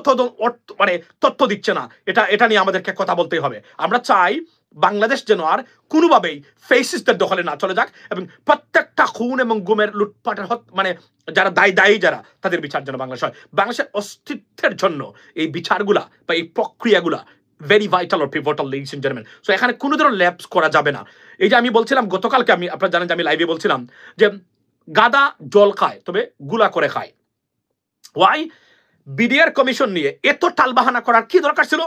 [SPEAKER 1] মানে তথ্য দিচ্ছে না, এটা নিয়ে আমাদেরকে কথা বলতেই হবে। আমরা চাই বাংলাদেশ যেন আর কোনোভাবেই ফেসিস্টদের দখলে না চলে যাক, এবং প্রত্যেকটা খুন এবং গুমের লুটপাটের মানে যারা দায়ী যারা, তাদের বিচার যেন বাংলাদেশ হয়। বাংলাদেশের অস্তিত্বের জন্য এই বিচারগুলা বা এই প্রক্রিয়াগুলা very vital or pivotal, ladies and gentleman. So এখানে কোনো ধরনের ল্যাপস করা যাবে না। এই যে আমি বলছিলাম গতকালকে, আপনারা জানেন যে আমি লাইভে বলছিলাম যে গাদা জল খায় তবে গুলা করে খায়। ওয়াই? বিডিআর কমিশন নিয়ে এত টালবাহানা করার কি দরকার ছিল?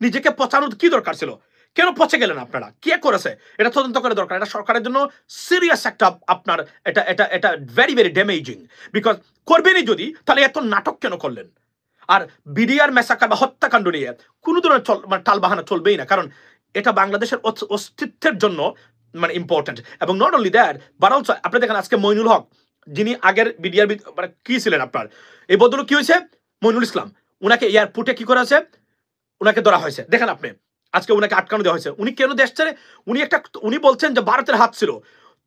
[SPEAKER 1] নিজেকে পচানোর কি দরকার ছিল? কেন পচে গেলেন আপনারা? কে করেছে? এটা তদন্ত করে দরকার। এটা সরকারের জন্য সিরিয়াস একটা আপনার এটা এটা এটা ভেরি ভেরি ড্যামেজিং। বিকজ করবেনই যদি, তাহলে এত নাটক কেন করলেন? আর বিডিআর মেসাকার বা হত্যাকাণ্ড নিয়ে কোনো ধরনের মানে টালবাহানা চলবেই না, কারণ এটা বাংলাদেশের অস্তিত্বের জন্য মানে ইম্পর্টেন্ট। এবং not only that but also আপনি দেখেন আজকে মইনুল হক, যিনি আগের বিডিআর মানে কি ছিলেন আপনার, এই বদল কি হয়েছে? মইনুল ইসলাম, উনাকে এয়ারপোর্টে কি করা হয়েছে? উনাকে ধরা হয়েছে। দেখেন আপনি, আজকে উনাকে আটকানো দেওয়া হয়েছে। উনি কেন দেশ ছেড়ে? উনি বলছেন যে ভারতের হাত ছিল,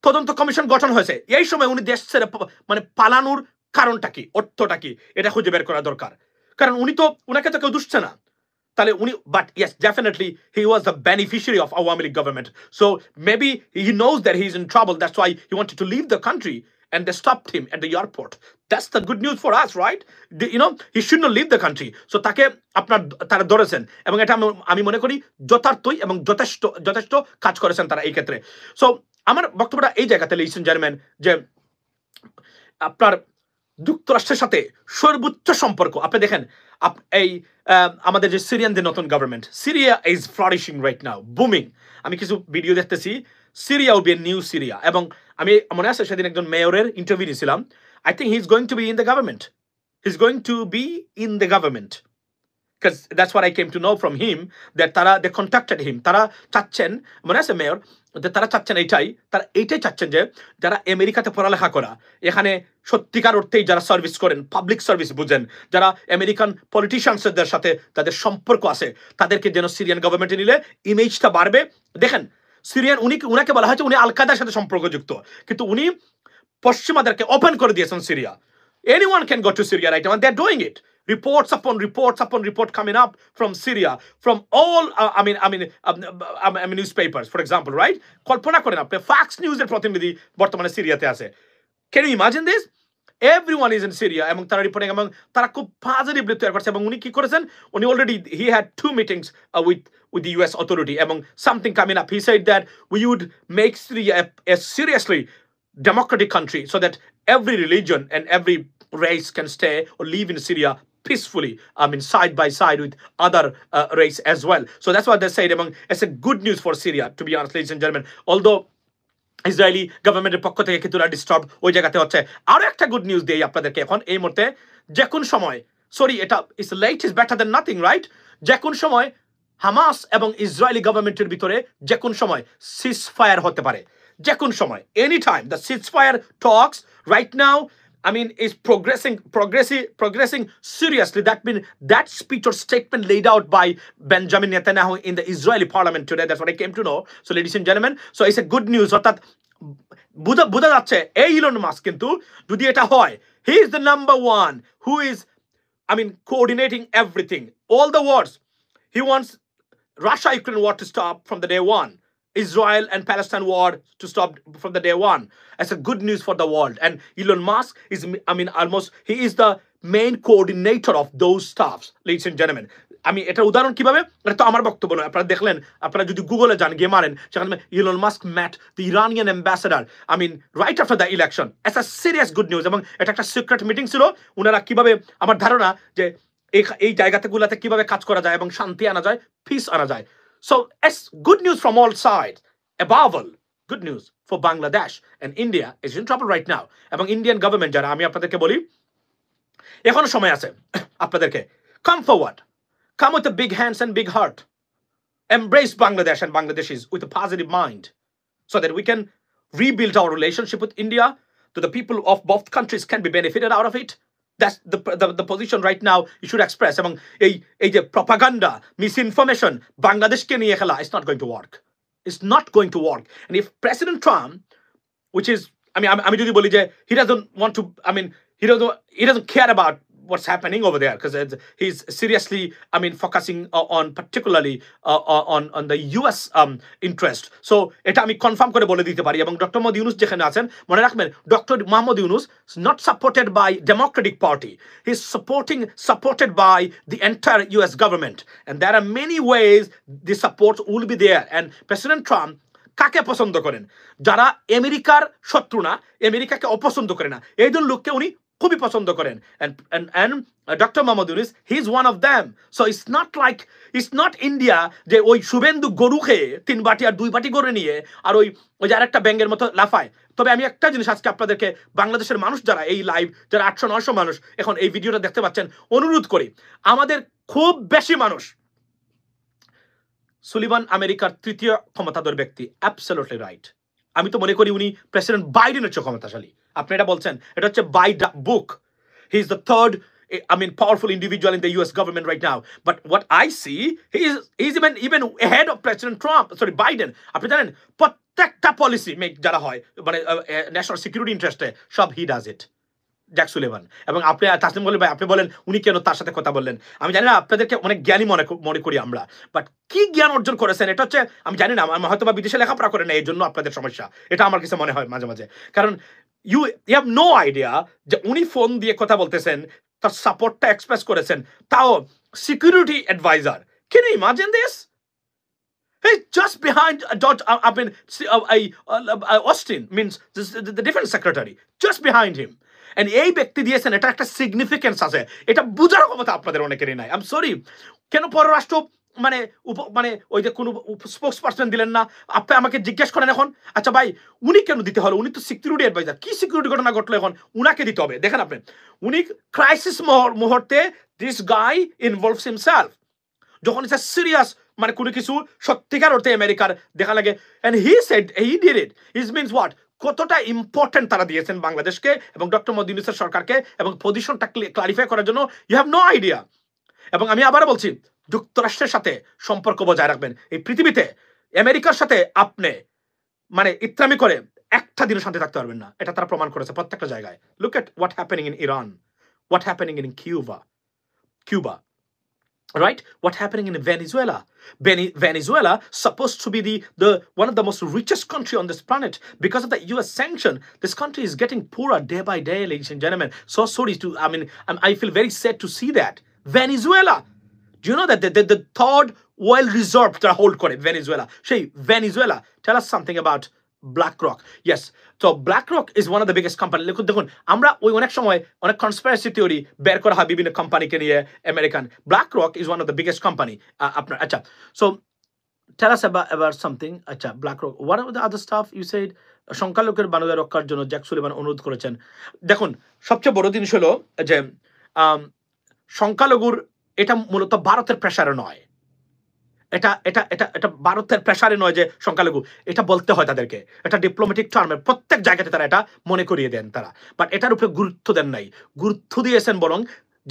[SPEAKER 1] তদন্ত কমিশন গঠন হয়েছে, এই সময় উনি দেশ ছেড়ে মানে পালানোর কারণটা কি, অর্থটা কি, এটা খুঁজে বের করা দরকার। কারণ উনাকে তো কেউ দুষছে না। তাহলে উনি, but yes definitely he was the beneficiary of Awami League government, so maybe he knows that he is in trouble, that's why he wanted to leave the country and they stopped him at the airport. That's the good news for us, right? He should not leave the country. So তারা ধরেছেন, এবং এটা আমি মনে করি যথার্থই এবং যথেষ্ট কাজ করেছেন তারা এই ক্ষেত্রে। সো আমার বক্তব্যটা এই জায়গাতে, লিসেন জার্মান, যে আপনার যুক্তরাষ্ট্রের সাথে সর্বোচ্চ সম্পর্ক। আপনি দেখেন এই আমাদের যে সিরিয়ানদের নতুন government, Syria is flourishing right now, booming. আমি কিছু ভিডিও দেখতেছি, Syria will B a new Syria. এবং আমি মনে আছে সেদিন একজন মেয়রের ইন্টারভিউ নিয়েছিলাম, I think he is going to be in the government, he is going to be in the government, because that's what I came to know from him, that they contacted him, তারা চাচ্ছেন, মনে আছে mayor, তারা চাচ্ছেন এইটাই চাচ্ছেন যে যারা আমেরিকাতে পড়ালেখা করা, এখানে সত্যিকার অর্থেই যারা সার্ভিস করেন, পাবলিক সার্ভিস বুঝেন, যারা আমেরিকান পলিটিশিয়ানসদের সাথে তাদের সম্পর্ক আছে, তাদেরকে যেন সিরিয়ান গভর্নমেন্টে নিলে ইমেজটা বাড়বে। দেখেন সিরিয়ান, উনাকে বলা হয়েছে উনি আল কায়দার সাথে সম্পর্কযুক্ত, কিন্তু উনি পশ্চিমাদেরকে ওপেন করে দিয়েছেন Syria. Anyone can go to Syria right now, and they're doing it. Reports upon report coming up from Syria, from all newspapers, for example, right? কল্পনা করেন আপনি, ফাক্স নিউজের প্রতিনিধি বর্তমানে সিরিয়াতে আছে। Can you imagine this? Everyone is in Syria, এবং তারা reporting, এবং তারা খুব পজিটিভলি তৈরি করছে। এবং উনি কি করেছেন, উনি already he had 2 meetings with the US authority, এবং something coming up. He said that we would make Syria a seriously democratic country, so that every religion and every race can stay or live in Syria peacefully, side by side with other race as well. So that's what they said. It's a good news for Syria, to be honest, ladies and gentlemen. Although Israeli গভর্নমেন্টের পক্ষ থেকে কিছুটা disturb ওই জায়গাতে হচ্ছে। আরো একটা good news দিই আপনাদেরকে এখন এই মুহূর্তে, যে কোন সময়, সরি এটা is late is better than nothing, right? যে কোন সময় হামাস এবং ইসরায়েলি গভর্নমেন্টের ভিতরে যে কোন সময় সিজ ফায়ার হতে পারে, যে কোন সময়, any time. The seize fire Tux right now, is progressing seriously. That speech or statement laid out by Benjamin Netanyahu in the Israeli parliament today, that's what I came to know. So ladies and gentlemen, so it's a good news. অর্থাৎ বোঝা যাচ্ছে এই Elon Musk কিন্তু যদি এটা হয়, he is the number one who is coordinating everything, all the wars. He wants Russia-Ukraine war to stop from the day one, Israel and Palestine war to stop from the day one. It's a good news for the world. And Elon Musk is, he is the main coordinator of those stuffs, ladies and gentlemen. এটার উদাহরণ কিভাবে, এটা তো আমার বক্তব্য নয়, আপনারা দেখলেন, আপনারা যদি গুগলে যান, গিয়ে মারেন, সেখানে Elon Musk met the Iranian ambassador, right after the election. It's a serious good news. এবং এটা একটা সিক্রেট মিটিং ছিল। ওনারা কিভাবে, আমার ধারণা যে এই জায়গাগুলোতে কিভাবে কাজ করা যায় এবং শান্তি আনা যায়, পিস আনা যায়। So it's good news from all sides. Above all, good news for Bangladesh, and India is in trouble right now. এবং ইন্ডিয়ান গভর্নমেন্ট যারা, আমি আপনাদেরকে বলি, এখনো সময় আছে আপনাদেরকে, come forward, come with a big hands and big heart, embrace Bangladesh and Bangladeshis with a positive mind, so that we can rebuild our relationship with India, so the people of both countries can be benefited out of it. That's the position right now you should express. এবং এই যে propaganda, misinformation, বাংলাদেশকে নিয়ে খেলা, it's not going to work. It's not going to work. And if President Trump, which is, আমি যদি বলি যে he doesn't want to, he doesn't care about what's happening over there, because he's seriously, I mean, focusing on particularly on the US interest. So এটা আমি confirm করে বলে দিতে পারি। এবং ডক্টর মোহাম্মদ ইউনূস যেখানে আছেন, মনে রাখবেন doctor Mohammad Yunus not supported by Democratic Party, he's supported by the entire US government, and there are many ways the support will be there. And President Trump কাকে পছন্দ করেন? যারা আমেরিকার শত্রু না, আমেরিকাকে অপছন্দ করে না, এই দুজন লোককে উনি খুবই পছন্দ করেন। and Dr. Mohammad Yunus, he's one of them. So it's not India যে ওই শুভেন্দু গরু খেয়ে 3 বাটি আর 2 বাটি গরু নিয়ে আর ওই যে আরেকটা ব্যাঙের মতো লাফায়। তবে আমি একটা জিনিস আজকে আপনাদেরকে, বাংলাদেশের মানুষ যারা এই লাইভ, যারা 800-900 মানুষ এখন এই ভিডিওটা দেখতে পাচ্ছেন, অনুরোধ করি, আমাদের খুব বেশি মানুষ, সুলিভান আমেরিকার 3য় ক্ষমতাধর ব্যক্তি, অ্যাবসলিউটলি রাইট। আমি তো মনে করি উনি প্রেসিডেন্ট বাইডেনের চেয়ে ক্ষমতাশালী। আপনি এটা বলছেন, এটা হচ্ছে by book, he is the third, I mean, powerful individual in the US government right now. But what I see, he's even ahead of President Trump, sorry, Biden. আপনি জানেন প্রত্যেকটা পলিসি মেক যারা হয়, মানে ন্যাশনাল সিকিউরিটি ইন্টারেস্টে, সব he does it, Jack Sullivan. এবং আপনি তাসলিম বলেন ভাই, আপনি বলেন উনি কেন তার সাথে কথা বললেন। আমি জানি না, আপনাদেরকে অনেক জ্ঞানী মনে করি আমরা, বাট কি জ্ঞান অর্জন করেছেন এটা হচ্ছে আমি জানি না। আমার হয়তো বা বিদেশে লেখাপড়া করে না, এই জন্য আপনাদের সমস্যা, এটা আমার কাছে মনে হয় মাঝে মাঝে। কারণ ইউ হ্যাভ নো আইডিয়া যে উনি ফোন দিয়ে কথা বলতেছেন, তার সাপোর্টটা এক্সপ্রেস করেছেন, তাও security adviser. Can you imagine this? He's just behind Austin, means the defense secretary, just behind him. And এই ব্যক্তি দিয়েছেন, এটা একটা সিগনিফিকেন্স আছে, এটা বুঝার ক্ষমতা আপনাদের অনেকেরই নাই। আই এম সরি, কেন পররাষ্ট্র মানে ওই যে কোনো স্পোক্স পার্সন দিলেন না? আপনি আমাকে জিজ্ঞেস করেন এখন, আচ্ছা ভাই উনি কেন দিতে হলো? উনি তো সিকিউরিটি অ্যাডভাইজার, কি সিকিউরিটি ঘটনা ঘটলো এখন উনাকে দিতে হবে? দেখেন আপনি, উনি ক্রাইসিস মুহূর্তে দিস গাই ইনভলভস হিমসেলফ, যখন ইটস সিরিয়াস, মানে কোনো কিছু সত্যিকার অর্থে আমেরিকার দেখা লাগে, and he said he did it. It means what, কতটা ইম্পর্টেন্ট তারা দিয়েছেন বাংলাদেশকে এবং ডক্টর মোহাম্মদ ইউনূসের সরকারকে, এবং পজিশনটা ক্লারিফাই করার জন্য ইউ হ্যাভ নো আইডিয়া। এবং আমি আবারও বলছি, যুক্তরাষ্ট্রের সাথে সম্পর্ক বজায় রাখবেন। এই পৃথিবীতে আমেরিকার সাথে আপনি মানে ইত্রামি করে একটা দিনও শান্তি থাকতে পারবেন না, এটা তারা প্রমাণ করেছে প্রত্যেকটা জায়গায়। Look at what happening in Iran, what happening in Cuba, right? What happening in Venezuela? Venezuela supposed to be the one of the most richest country on this planet. Because of the US sanction, this country is getting poorer day by day, ladies and gentlemen. So sorry to, I feel very sad to see that. Venezuela, do you know that the third oil reserve that hold করে Venezuela? সেই Venezuela, tell us something about BlackRock. Yes, so BlackRock is one of the biggest company. দেখুন আমরা ওই অনেক সময় অনেক conspiracy theory বের করা হয় বিভিন্ন কোম্পানিকে নিয়ে American. BlackRock is one of the biggest company. আপনার আচ্ছা, so tell us about something. আচ্ছা, BlackRock, what are the other stuff you said? সংখ্যালঘুদের বাণিজ্য রক্ষার জন্য জ্যাক সুলিভান অনুরোধ করেছেন। দেখুন সবচেয়ে বড় জিনিস হলো যে সংখ্যালঘুর, এটা মূলত ভারতের প্রেসারে নয়, এটা ভারতের প্রেসারে নয় যে সংখ্যালঘু, এটা বলতে হয় তাদেরকে, এটা ডিপ্লোম্যাটিক টার্মে প্রত্যেক জায়গাতে তারা এটা মনে করিয়ে দেন তারা, বাট এটার উপরে গুরুত্ব দেন নাই। গুরুত্ব দিয়েছেন বরং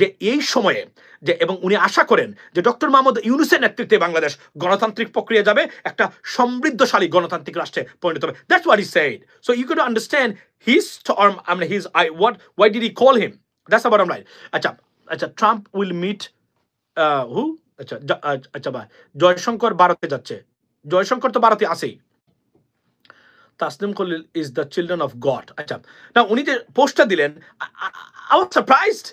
[SPEAKER 1] যে এই সময়ে যে, এবং উনি আশা করেন যে ডক্টর মোহাম্মদ ইউনূসের নেতৃত্বে বাংলাদেশ গণতান্ত্রিক প্রক্রিয়া যাবে, একটা সমৃদ্ধশালী গণতান্ত্রিক রাষ্ট্রে পরিণত হবে। That's what he said. So you can understand his term, why did he call him? That's the bottom line. আচ্ছা, ট্রাম্প উইল মিট হু? আচ্ছা ভাই, জয়শঙ্কর ভারতে যাচ্ছে, জয়শঙ্কর তো ভারতে আছেই। Tasnim Khalil is the children of god. আচ্ছা, না উনি যে পোস্টটা দিলেন, I was surprised.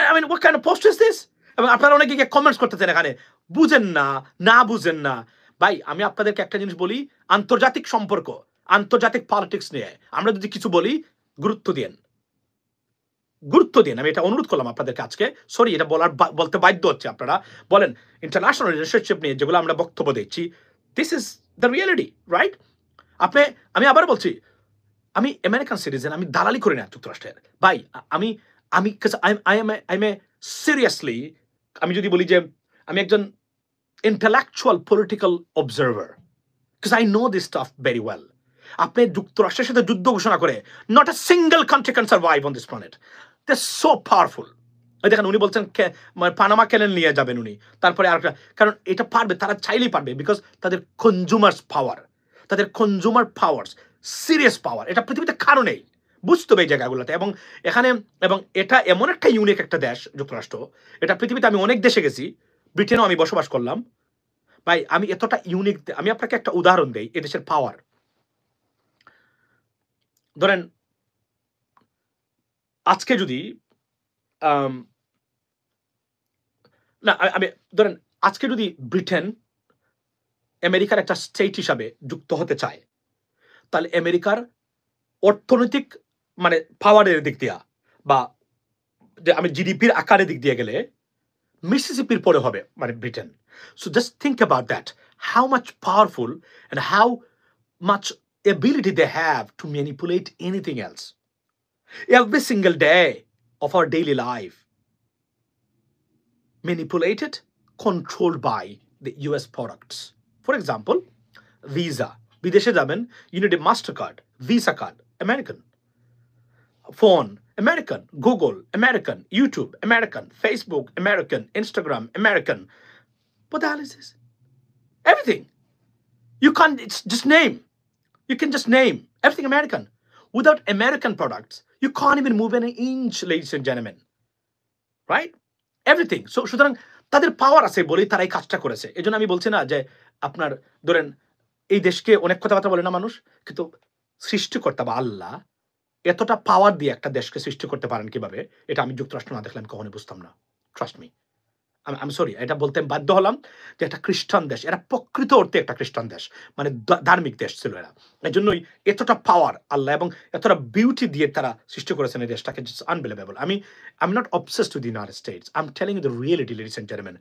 [SPEAKER 1] I mean, what kind of post is this? এবং আপনারা অনেকে কমেন্টস করতেছেন এখানে, বুঝেন না বুঝেন না। ভাই আমি আপনাদেরকে একটা জিনিস বলি, আন্তর্জাতিক সম্পর্ক, আন্তর্জাতিক পলিটিক্স নিয়ে আমরা যদি কিছু বলি, গুরুত্ব দিন। আমি এটা অনুরোধ করলাম আপনাদেরকে আজকে। সরি, এটা বলতে বাধ্য হচ্ছে। আপনারা বলেন ইন্টারন্যাশনাল রিলেশনশিপ নিয়ে যেগুলো আমরা বক্তব্য দিচ্ছি, this is the reality, right? আমি আবার বলছি, আমি আমেরিকান সিটিজেন, আমি দালালি করি না যুক্তরাষ্ট্রের। ভাই আমি সিরিয়াসলি, আমি যদি বলি যে আমি একজন intellectual political observer, because I know this stuff very well. আপনি যুক্তরাষ্ট্রের সাথে যুদ্ধ ঘোষণা করে, not a single country can survive on this planet. They are so powerful. দেখেন উনি বলছেন পানামা ক্যানেল নিয়ে যাবেন উনি, তারপরে আর, কারণ এটা পারবে, তারা চাইলেই পারবে, বিকজ তাদের কনজুমার পাওয়ার সিরিয়াস পাওয়ার, এটা পৃথিবীতে কারো নেই। বুঝতে হবে এই জায়গাগুলোতে। এবং এখানে এবং এটা এমন একটা ইউনিক একটা দেশ যুক্তরাষ্ট্র, এটা পৃথিবীতে আমি অনেক দেশে গেছি, ব্রিটেনেও আমি বসবাস করলাম ভাই, আমি এতটা ইউনিক। আমি আপনাকে একটা উদাহরণ দেই এদেশের পাওয়ার। ধরেন আজকে যদি না আমি ধরেন আজকে যদি ব্রিটেন আমেরিকার একটা স্টেট হিসাবে যুক্ত হতে চায়, তাহলে আমেরিকার অর্থনৈতিক মানে পাওয়ারের দিক দিয়া বা আমি জিডিপির আকারের দিক দিয়ে গেলে মিসিসিপির পরে হবে মানে Britain. So just think about that, how much powerful and how much ability they have to manipulate anything else every single day of our daily life, manipulated, controlled by the US products. For example, Visa, bideshe jaben, you need a MasterCard, Visa card, American. Phone, American. Google, American. YouTube, American. Facebook, American. Instagram, American. What the hell is this? Everything. You can't, it's just name. You can just name everything American. Without American products, you can't even move an inch, ladies and gentlemen. Right? Everything. So, সুতরাং তাদের পাওয়ার আছে বলেই তারা এই কাজটা করেছে। এই জন্য আমি বলছি না যে আপনার ধরেন এই দেশকে অনেক কথাবার্তা বলে না মানুষ, কিন্তু সৃষ্টিকর্তা বা আল্লাহ এতটা পাওয়ার দিয়ে একটা দেশকে সৃষ্টি করতে পারেন কিভাবে, এটা আমি যুক্তরাষ্ট্র না দেখলে আমি কখনোই বুঝতাম না। ট্রাস্ট মি, আমি সরি, এটা বলতে বাধ্য হলাম যে একটা খ্রিস্টান দেশ, এরা প্রকৃত অর্থে একটা খ্রিস্টান দেশ, মানে ধার্মিক দেশ ছিল এরা। এই জন্যই এতটা পাওয়ার আল্লাহ এবং এতটা বিউটি দিয়ে তারা সৃষ্টি করেছেন এই দেশটাকে, just unbelievable. I'm not obsessed with the United States. I'm telling you the reality, ladies and gentlemen.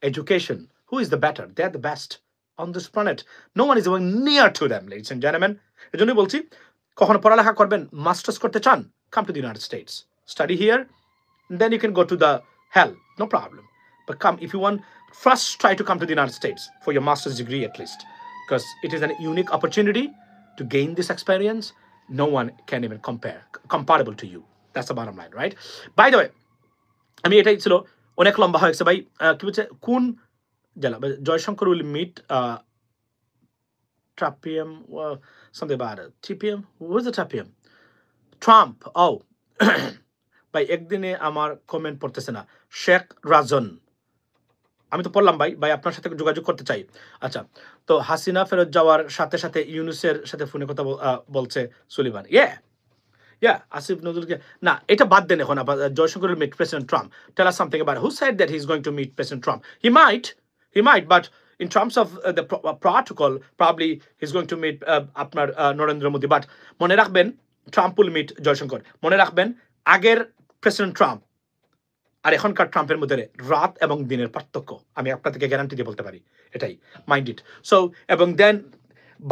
[SPEAKER 1] Education, who is the better? They're the best on this planet. No one is even near to them, ladies and gentlemen. এই জন্যই বলছি, কখনো পড়ালেখা করবেন, masters করতে চান, come to the United States, study here, then you can go to the hell, no problem. But come, if you want, first try to come to the United States for your master's degree at least, because it is a unique opportunity to gain this experience. No one can even comparable to you. That's the bottom line, right? By the way, আমি এটাই ছিল, অনেক লম্বা হয়েছে ভাই। কি বলছে, কোন জেলা Jaishankar will meet TPM, something about it. TPM? Who's the TPM? Trump. Oh. ভাই একদিনে আমার কমেন্ট পড়তেছে না। শেখ রাজন, আমি তো পড়লাম ভাই। ভাই আপনার সাথে যোগাযোগ করতে চাই। আচ্ছা, তো হাসিনা ফেরত যাওয়ার সাথে সাথে ইউনুসের সাথে ফোনে কথা বলছে সুলিভান। আসিফ নজরুলকে না, এটা বাদ দেন এখন। Jaishankar will meet President Trump. Tell us something about who said that he's going to meet President Trump. He might, but in terms of the protocol, probably he's going to meet আপনার Narendra Modi. But মনে রাখবেন, Trump will meet Jaishankar. মনে রাখবেন, আগের president Trump আর এখনকার ট্রাম্পের মধ্যে রাত এবং দিনের পার্থক্য আমি আপনাদেরকে গ্যারান্টি দিয়ে বলতে পারি, এটাই, মাইন্ড ইট। সো এবং দেন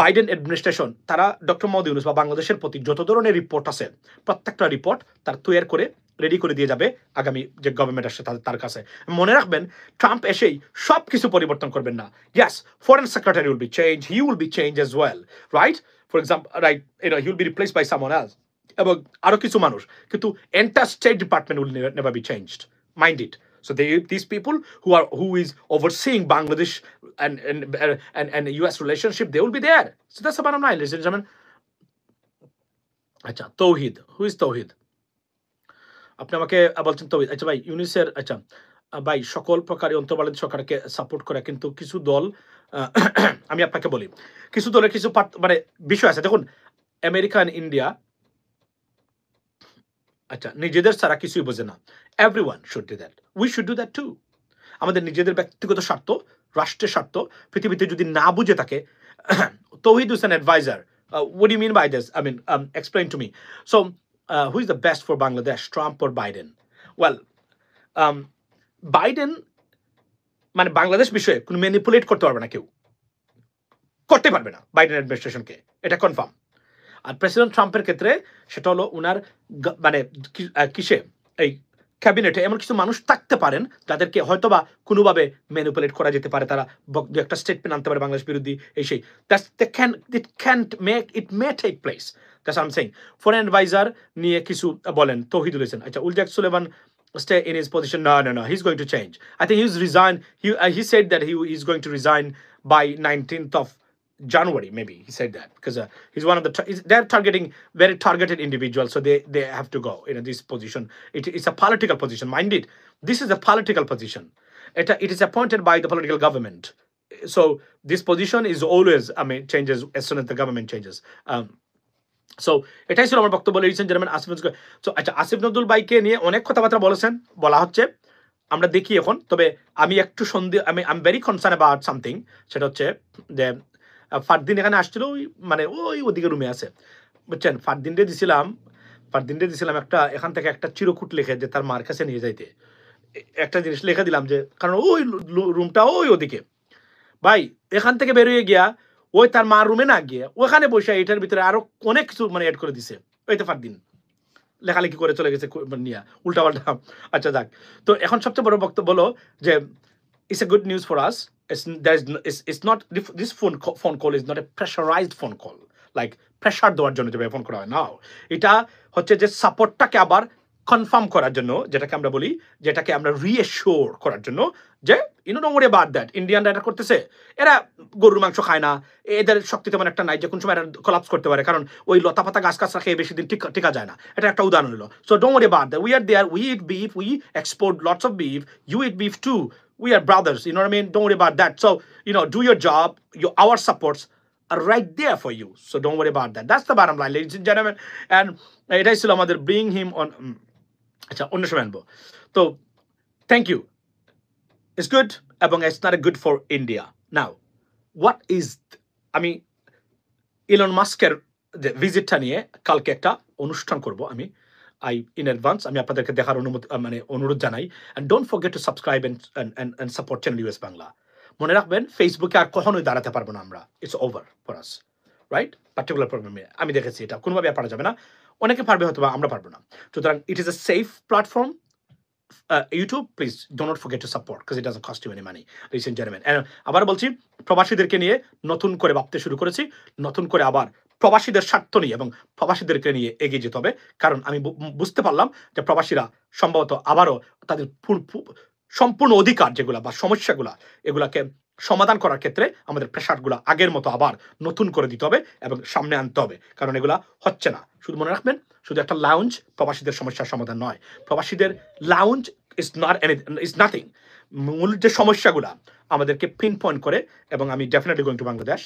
[SPEAKER 1] বাইডেন অ্যাডমিনিস্ট্রেশন, তারা ডক্টর মোহাম্মদ ইউনূস বা বাংলাদেশের প্রতি যত ধরনের রিপোর্ট আছে, প্রত্যেকটা রিপোর্ট তার তৈরি করে রেডি করে দিয়ে যাবে আগামী যে গভর্নমেন্ট আসছে তার কাছে। মনে রাখবেন, ট্রাম্প এসেই সব কিছু পরিবর্তন করবেন না। Yes, foreign secretary will be change, he will be change as well, right? For example, right, he will be replaced by someone else, এবং আরো কিছু মানুষ, কিন্তু entire state department will never be changed, mind it. So these people who is overseeing Bangladesh and US relationship, they will be there. So that's the bottom line, ladies and gentlemen. আচ্ছা, তৌহিদ, who is তৌহিদ? আপনি আমাকে বলছেন তৌহিদ। আচ্ছা ভাই, ইউনিসের, আচ্ছা ভাই, সকল প্রকারই অন্তর্বর্তী সরকারকে সাপোর্ট করে, কিন্তু কিছু দল, আমি আপনাকে বলি, কিছু দলের কিছু মানে বিষয় আছে। দেখুন, আমেরিকা এন্ড ইন্ডিয়া, আচ্ছা, নিজেদের ছাড়া কিছুই বোঝে না। Everyone should do that, we should do that too. আমাদের নিজেদের ব্যক্তিগত স্বার্থ, রাষ্ট্রের স্বার্থ পৃথিবীতে যদি না বুঝে থাকে, Touhid Hossain adviser, what do you mean by this? I mean, explain to me. So, who is the best for Bangladesh, Trump or Biden? Well, Biden মানে বাংলাদেশ বিষয়ে কোনো ম্যানিপুলেট করতে পারবে না, কেউ করতে পারবে না বাইডেন অ্যাডমিনিস্ট্রেশনকে, এটা কনফার্ম। আর প্রেসিডেন্ট ট্রাম্পের ক্ষেত্রে সেটা হলো ওনার মানে কিসে, এই ক্যাবিনেটে এমন কিছু মানুষ থাকতে পারেন যাদেরকে হয়তো বা কোনোভাবে ম্যানিপুলেট করা যেতে পারে, তারা দু একটা স্টেটমেন্ট আনতে পারে বাংলাদেশ বিরোধী, এই সেই, it may take place. That's what I'm saying. Foreign adviser নিয়ে কিছু বলেন তৌহিদুল হোসেন। আচ্ছা, উলজাক সুলেমান stay in his position? No, he's going to change. I think he's resigned. He said that he is going to resign by 19th of January, maybe he said that because he's one of the they're targeting very targeted individuals, so they have to go in this position. It's a political position, mind it. This is a political position. It is appointed by the political government. So this position is always, I mean, changes as soon as the government changes. So এটাই ছিল আমার বক্তব্য, ladies and gentleman. Asif Nazrul, so আচ্ছা, আসিফ নজরুল ভাইকে নিয়ে অনেক কথাবার্তা বলা হচ্ছে, আমরা দেখি এখন। তবে আমি একটু আমি ভেরি কনসার্ন অ্যাবাউট সামথিং, সেটা হচ্ছে যে ফারদিন এখানে আসছিল, মানে ওদিকে রুমে আছে, বুঝছেন। ফারদিনরে দিছিলাম একটা এখান থেকে একটা চিরকুট লিখে যে তার মার কাছে নিয়ে যাইতে, একটা জিনিস লিখে দিলাম যে, কারণ ওই রুমটা ওদিকে। ভাই এখান থেকে বেরোয় গিয়া ওই তার মার রুমে না গিয়ে ওখানে বসে এটার ভিতরে আরো অনেক কিছু মানে অ্যাড করে দিছে। ওই তো ফারদিন লেখালেখি করে চলে গেছে নিয়ে উল্টা পাল্টা। আচ্ছা যাক, তো এখন সবচেয়ে বড় বক্তব্য হলো যে it's a good news for us. It's not, this phone call is not a pressurized phone call, like pressure দেওয়ার জন্য যেভাবে ফোন করা হয় না। এটা হচ্ছে যে সাপোর্টটাকে আবার কনফার্ম করার জন্য, যেটাকে আমরা বলি, যেটাকে আমরা রিএশিওর করার জন্য যে ডোন্ট ওয়ারি অ্যাবাউট দ্যাট। ইন্ডিয়ানরা এটা করতেছে, এরা গরুর মাংস খায় না, এদের শক্তি তেমন একটা নাই যে কোন সময় এরা কোলাপস করতে পারে, কারণ ওই লতা পাতা গাছ খেয়ে বেশি দিন টিকা যায় না। এটা একটা উদাহরণ হলো। So don't worry about that, we are there, we eat beef, we export lots of beef, you eat beef too, we are brothers, you know what I mean? Don't worry about that. So, do your job. Our supports are right there for you. So don't worry about that. That's the bottom line, ladies and gentlemen. And it is still mother bring him on. So thank you. It's good, but it's not good for India. Now, what is, I mean, Elon Musk's visit নিয়ে কালকে একটা অনুষ্ঠান করব আমি in advance, আমি আপনাদেরকে দেখার অনুরোধ জানাই। and don't forget to subscribe and support channel US Bangla. মনে রাখবেন, ফেসবুকে আর কখনোই দাঁড়াতে পারবো না আমরা। it's over for us, right? Particular প্রবলেমে আমি দেখেছি এটা কোনোভাবে পারা যাবে না। অনেকে পারবে হয়তো, আমরা পারবো না। সুতরাং it is a safe platform. YouTube, please do not forget to support because it doesn't cost you any money, ladies and gentlemen. And আবার বলছি, প্রবাসীদেরকে নিয়ে নতুন করে ভাবতে শুরু করেছি, নতুন করে আবার প্রবাসীদের স্বার্থ নিয়ে এবং প্রবাসীদেরকে নিয়ে এগিয়ে যেতে হবে। কারণ আমি বুঝতে পারলাম যে প্রবাসীরা সম্ভবত আবারও তাদের সম্পূর্ণ অধিকার যেগুলা বা সমস্যাগুলা, এগুলাকে সমাধান করার ক্ষেত্রে আমাদের প্রেশারগুলো আগের মতো আবার নতুন করে দিতে হবে এবং সামনে আনতে হবে। কারণ এগুলা হচ্ছে না। শুধু মনে রাখবেন, শুধু একটা লাউঞ্জ প্রবাসীদের সমস্যার সমাধান নয়। প্রবাসীদের লাউঞ্জ ইজ নাথিং। মূল যে সমস্যাগুলা আমাদেরকে পিন পয়েন্ট করে, এবং আমি ডেফিনেটলি গোয়িং টু বাংলাদেশ,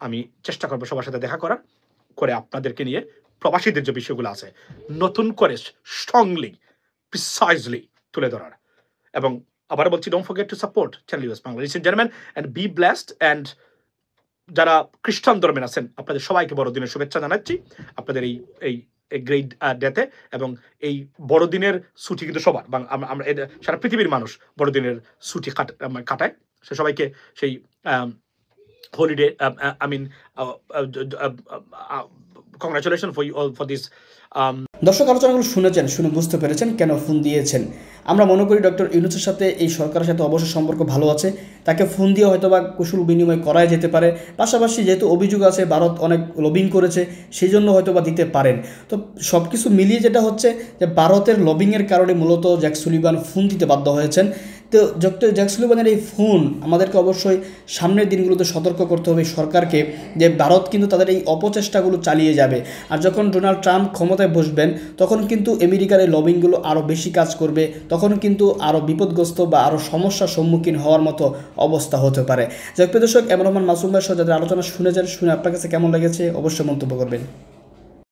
[SPEAKER 1] আমি চেষ্টা করবো সবার সাথে দেখা করার, করে আপনাদেরকে নিয়ে প্রবাসীদের যে বিষয়গুলো আছে নতুন করে স্ট্রংলি, প্রিসাইজলি তুলে ধরার। এবং আবার বলছি, don't forget to support channel US Bangla, ladies and gentleman, and be blessed. And যারা খ্রিস্টান ধর্মের আছেন, আপনাদের সবাইকে বড়দিনের শুভেচ্ছা জানাচ্ছি, আপনাদের এই গ্রেট ডেতে। এবং এই বড়দিনের ছুটি কিন্তু সবার, আমরা সারা পৃথিবীর মানুষ বড়দিনের ছুটি কাটায়। সে সবাইকে সেই holiday, I mean, congratulations for you all for this.
[SPEAKER 2] দর্শক, আলোচনাগুলো শুনেছেন, শুনে বুঝতে পেরেছেন কেন ফোন দিয়েছেন। আমরা মনে করি ডক্টর ইউনূসের সাথে এই সরকারের সাথে অবশ্যই সম্পর্ক ভালো আছে, তাকে ফোন দিয়ে হয়তো বা কুশল বিনিময় করাই যেতে পারে। পাশাপাশি যেহেতু অভিযোগ আছে ভারত অনেক লবিং করেছে, সেই জন্য হয়তো বা দিতে পারেন। তো সব কিছু মিলিয়ে যেটা হচ্ছে যে ভারতের লবিংয়ের কারণে মূলত জ্যাক সুলিভান ফোন দিতে বাধ্য হয়েছেন। তো ডক্টর জ্যাক সুলিভানের এই ফোন আমাদেরকে অবশ্যই সামনের দিনগুলোতে সতর্ক করতে হবে সরকারকে, যে ভারত কিন্তু তাদের এই অপচেষ্টাগুলো চালিয়ে যাবে। আর যখন ডোনাল্ড ট্রাম্প ক্ষমতায় বসবেন, তখন কিন্তু আমেরিকার এই লবিংগুলো আরও বেশি কাজ করবে, তখন কিন্তু আরও বিপদগ্রস্ত বা আরও সমস্যার সম্মুখীন হওয়ার মতো অবস্থা হতে পারে। যাক প্রিয় দর্শক, এমন রহমান মাসুম ভাইয়ের সাথে যাদের আলোচনা শুনেছেন, শুনে আপনার কাছে কেমন লেগেছে অবশ্যই মন্তব্য করবেন।